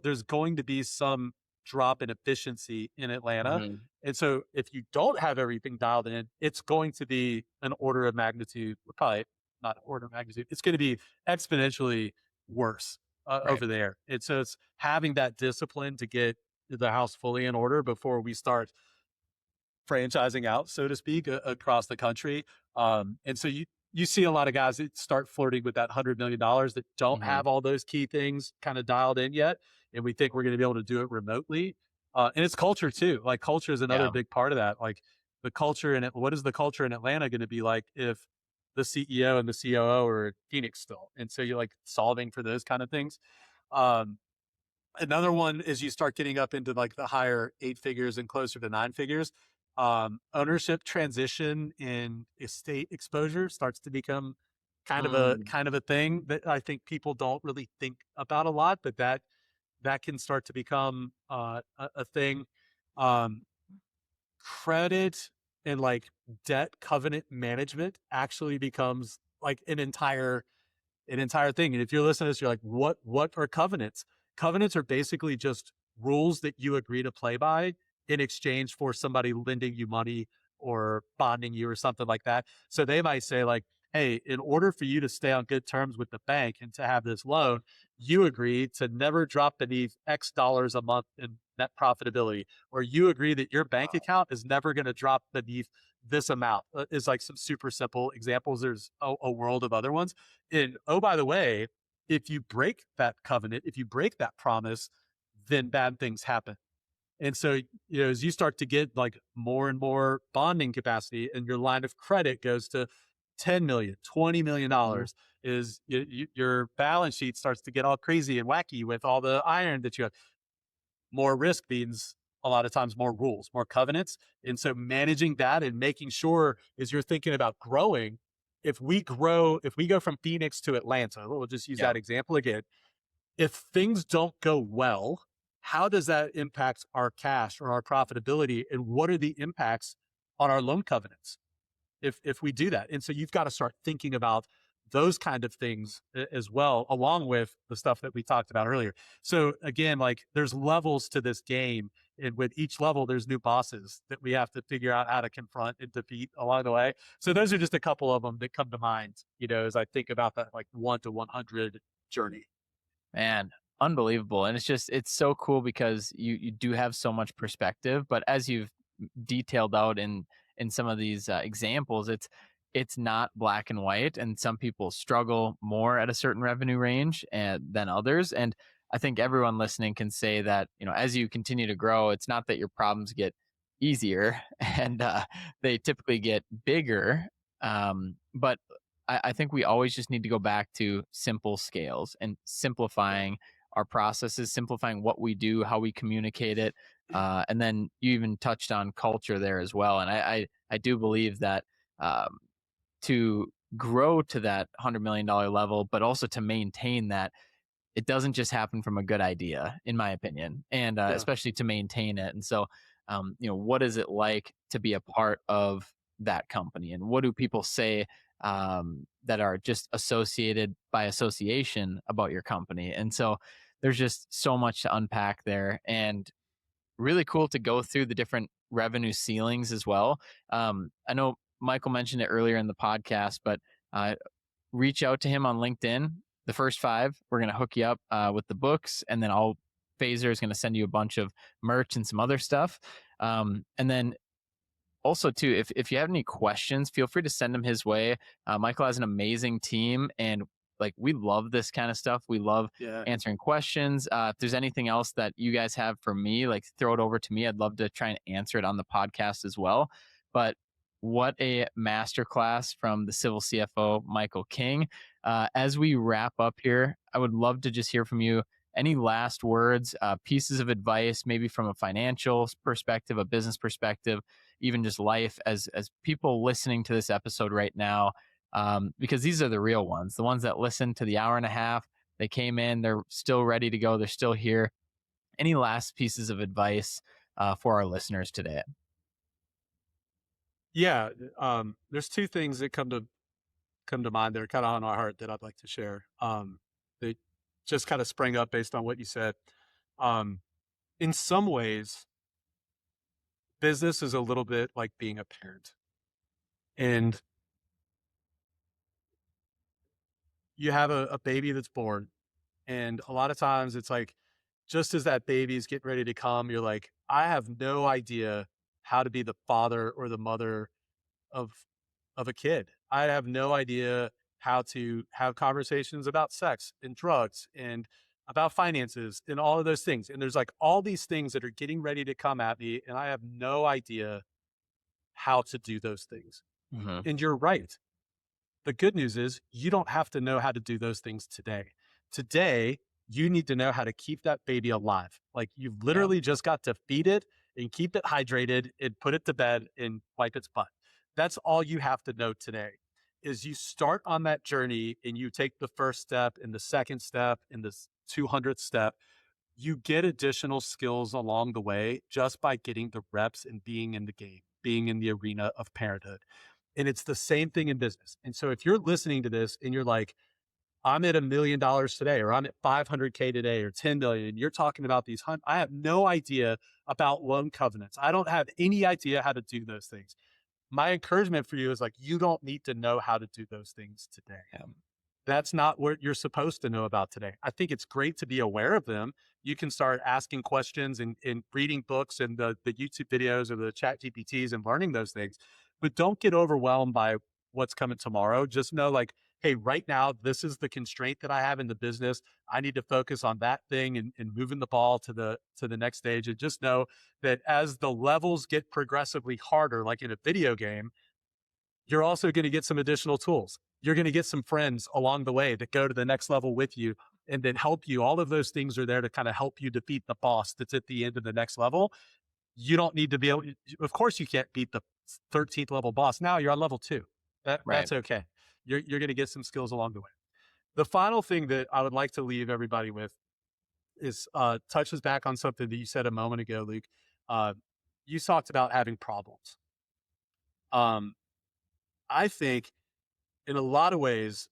there's going to be some drop in efficiency in Atlanta. Mm-hmm. And so if you don't have everything dialed in, it's going to be an order of magnitude, probably not order of magnitude, it's going to be exponentially worse Right. over there. And so it's having that discipline to get the house fully in order before we start franchising out, so to speak, across the country. And so you see a lot of guys that start flirting with that $100 million that don't Mm-hmm. have all those key things kind of dialed in yet, and we think we're going to be able to do it remotely. And it's culture too. Like culture is another Yeah. big part of that. Like the culture in it. What is the culture in Atlanta going to be like if the CEO and the COO are in Phoenix still? And so you're like solving for those kind of things. Um, Another one is you start getting up into like the higher 8 figures and closer to 9 figures. Ownership transition in estate exposure starts to become Mm. kind of a thing that I think people don't really think about a lot, but that can start to become a thing. Um, Credit and like debt covenant management actually becomes like an entire thing. And if you're listening to this, you're like, what are covenants? Covenants are basically just rules that you agree to play by in exchange for somebody lending you money or bonding you or something like that. So they might say like, hey, in order for you to stay on good terms with the bank and to have this loan, you agree to never drop beneath X dollars a month in net profitability, or you agree that your bank account is never going to drop beneath this amount. Is like some super simple examples. There's a world of other ones. And oh, by the way, if you break that covenant, if you break that promise, then bad things happen. And so, as you start to get like more and more bonding capacity and your line of credit goes to 10 million, $20 million Mm-hmm. is your balance sheet starts to get all crazy and wacky with all the iron that you have. More risk means a lot of times more rules, more covenants. And so managing that and making sure as you're thinking about growing, if we go from Phoenix to Atlanta, we'll just use Yeah. that example again. If things don't go well, how does that impact our cash or our profitability? And what are the impacts on our loan covenants if we do that? And so you've got to start thinking about those kind of things as well, along with the stuff that we talked about earlier. So again, like there's levels to this game, and with each level, there's new bosses that we have to figure out how to confront and defeat along the way. So those are just a couple of them that come to mind, as I think about that like 1 to 100 journey. Man, unbelievable. And it's so cool because you do have so much perspective, but as you've detailed out in some of these examples, it's not black and white, and some people struggle more at a certain revenue range than others. And I think everyone listening can say that, as you continue to grow, it's not that your problems get easier and they typically get bigger. But I think we always just need to go back to simple scales and simplifying our processes, simplifying what we do, how we communicate it. And then you even touched on culture there as well. And I do believe that um, to grow to that $100 million level, but also to maintain that, it doesn't just happen from a good idea, in my opinion, and Yeah. especially to maintain it. And so, what is it like to be a part of that company, and what do people say that are just associated by association about your company? And so, there's just so much to unpack there, and really cool to go through the different revenue ceilings as well. I know Michael mentioned it earlier in the podcast, but uh, reach out to him on LinkedIn. The first five, we're going to hook you up with the books, and then Phaser is going to send you a bunch of merch and some other stuff. And then also too, if you have any questions, feel free to send them his way. Michael has an amazing team, and like, we love this kind of stuff. We love Yeah. answering questions. If there's anything else that you guys have for me, like, throw it over to me. I'd love to try and answer it on the podcast as well. But what a masterclass from the civil CFO, Michael King. As we wrap up here, I would love to just hear from you. Any last words, pieces of advice, maybe from a financial perspective, a business perspective, even just life, as people listening to this episode right now, because these are the real ones, the ones that listen to the hour and a half. They came in, they're still ready to go, they're still here. Any last pieces of advice for our listeners today? Yeah. There's two things that come to mind that are kind of on our heart that I'd like to share. They just kind of sprang up based on what you said. Um, in some ways, business is a little bit like being a parent, and you have a baby that's born, and a lot of times it's like, just as that baby's getting ready to come, you're like, I have no idea how to be the father or the mother of a kid. I have no idea how to have conversations about sex and drugs and about finances and all of those things. And there's like all these things that are getting ready to come at me, and I have no idea how to do those things. Mm-hmm. And you're right. The good news is you don't have to know how to do those things today. Today, you need to know how to keep that baby alive. Like, you've Yeah. literally just got to feed it and keep it hydrated and put it to bed and wipe its butt. That's all you have to know today. Is you start on that journey and you take the first step and the second step and the 200th step. You get additional skills along the way just by getting the reps and being in the game, being in the arena of parenthood. And it's the same thing in business. And so if you're listening to this and you're like, I'm at $1 million today, or I'm at 500K today, or 10 million, and you're talking about these, I have no idea about loan covenants. I don't have any idea how to do those things. My encouragement for you is like, you don't need to know how to do those things today. Yeah. That's not what you're supposed to know about today. I think it's great to be aware of them. You can start asking questions and reading books and the YouTube videos or the chat GPTs and learning those things, but don't get overwhelmed by what's coming tomorrow. Just know, like, hey, right now, this is the constraint that I have in the business. I need to focus on that thing and moving the ball to the next stage. And just know that as the levels get progressively harder, like in a video game, you're also going to get some additional tools. You're going to get some friends along the way that go to the next level with you and then help you. All of those things are there to kind of help you defeat the boss that's at the end of the next level. You don't need to be able, of course, you can't beat the 13th level boss. Now you're on level 2. Right. That's okay. You're going to get some skills along the way. The final thing that I would like to leave everybody with is touches back on something that you said a moment ago, Luke. Uh, you talked about having problems. Um, I think in a lot of ways,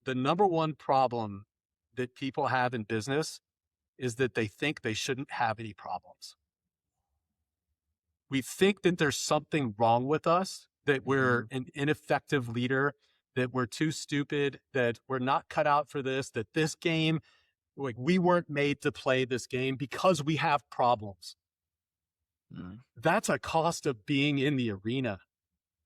the number one problem that people have in business is that they think they shouldn't have any problems. We think that there's something wrong with us, that we're Mm-hmm. an ineffective leader, that we're too stupid, that we're not cut out for this, that this game, like, we weren't made to play this game because we have problems. Mm-hmm. That's a cost of being in the arena.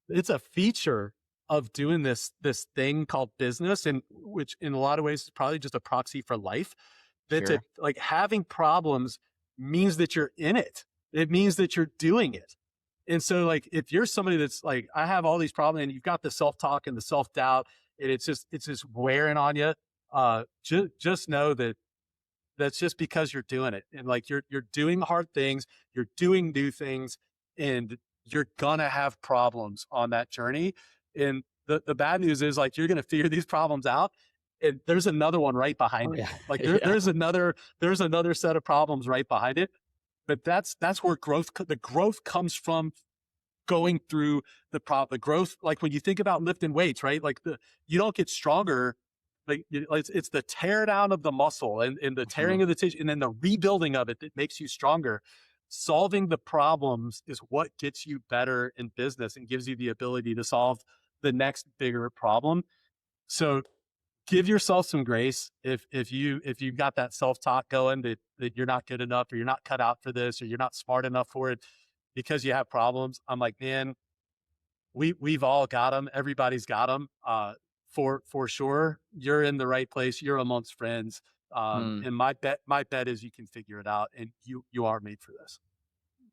It's a feature of doing this thing called business, and which in a lot of ways is probably just a proxy for life. That's it. Sure. Like having problems means that you're in it. It means that you're doing it. And so like if you're somebody that's like, I have all these problems, and you've got the self-talk and the self-doubt, and it's just wearing on you, just know that that's just because you're doing it. And like you're doing hard things, you're doing new things, and you're gonna have problems on that journey. And the bad news is like you're gonna figure these problems out, and there's another one right behind Oh it. yeah. Like Yeah. there's another set of problems right behind it. But that's where the growth comes from, going through the growth. Like when you think about lifting weights, right? Like you don't get stronger. Like it's the tear down of the muscle, and the Mhm. tearing of the tissue, and then the rebuilding of it that makes you stronger. Solving the problems is what gets you better in business and gives you the ability to solve the next bigger problem. So give yourself some grace if you've got that self-talk going that you're not good enough, or you're not cut out for this, or you're not smart enough for it because you have problems. I'm like, man, we've all got them. Everybody's got them. For sure, you're in the right place. You're amongst friends. Mm. And my bet is you can figure it out, and you are made for this.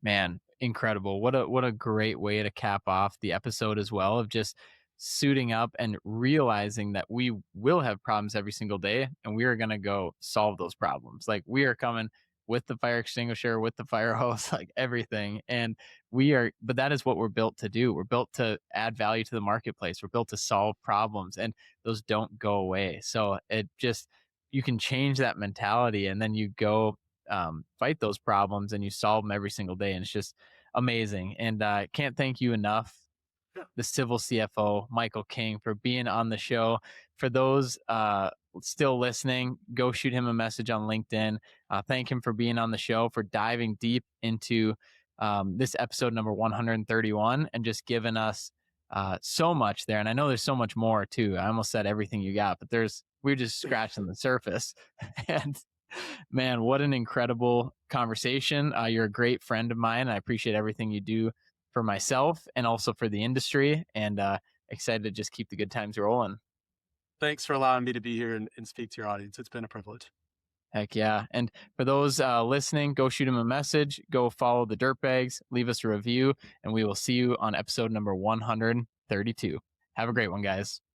Man, incredible. What a great way to cap off the episode as well, of just suiting up and realizing that we will have problems every single day, and we are going to go solve those problems. Like we are coming with the fire extinguisher, with the fire hose, like everything. And but that is what we're built to do. We're built to add value to the marketplace. We're built to solve problems, and those don't go away. So it just, you can change that mentality, and then you go fight those problems, and you solve them every single day. And it's just amazing. And I can't thank you enough, Yeah. the civil CFO, Michael King, for being on the show. For those still listening, go shoot him a message on LinkedIn. Thank him for being on the show, for diving deep into this episode number 131, and just giving us so much there. And I know there's so much more too. I almost said everything you got, but we're just scratching the surface. And man, what an incredible conversation. You're a great friend of mine. I appreciate everything you do for myself and also for the industry. And excited to just keep the good times rolling. Thanks for allowing me to be here and speak to your audience. It's been a privilege. Heck yeah. And for those listening, go shoot him a message, go follow the Dirtbags, leave us a review, and we will see you on episode number 132. Have a great one, guys.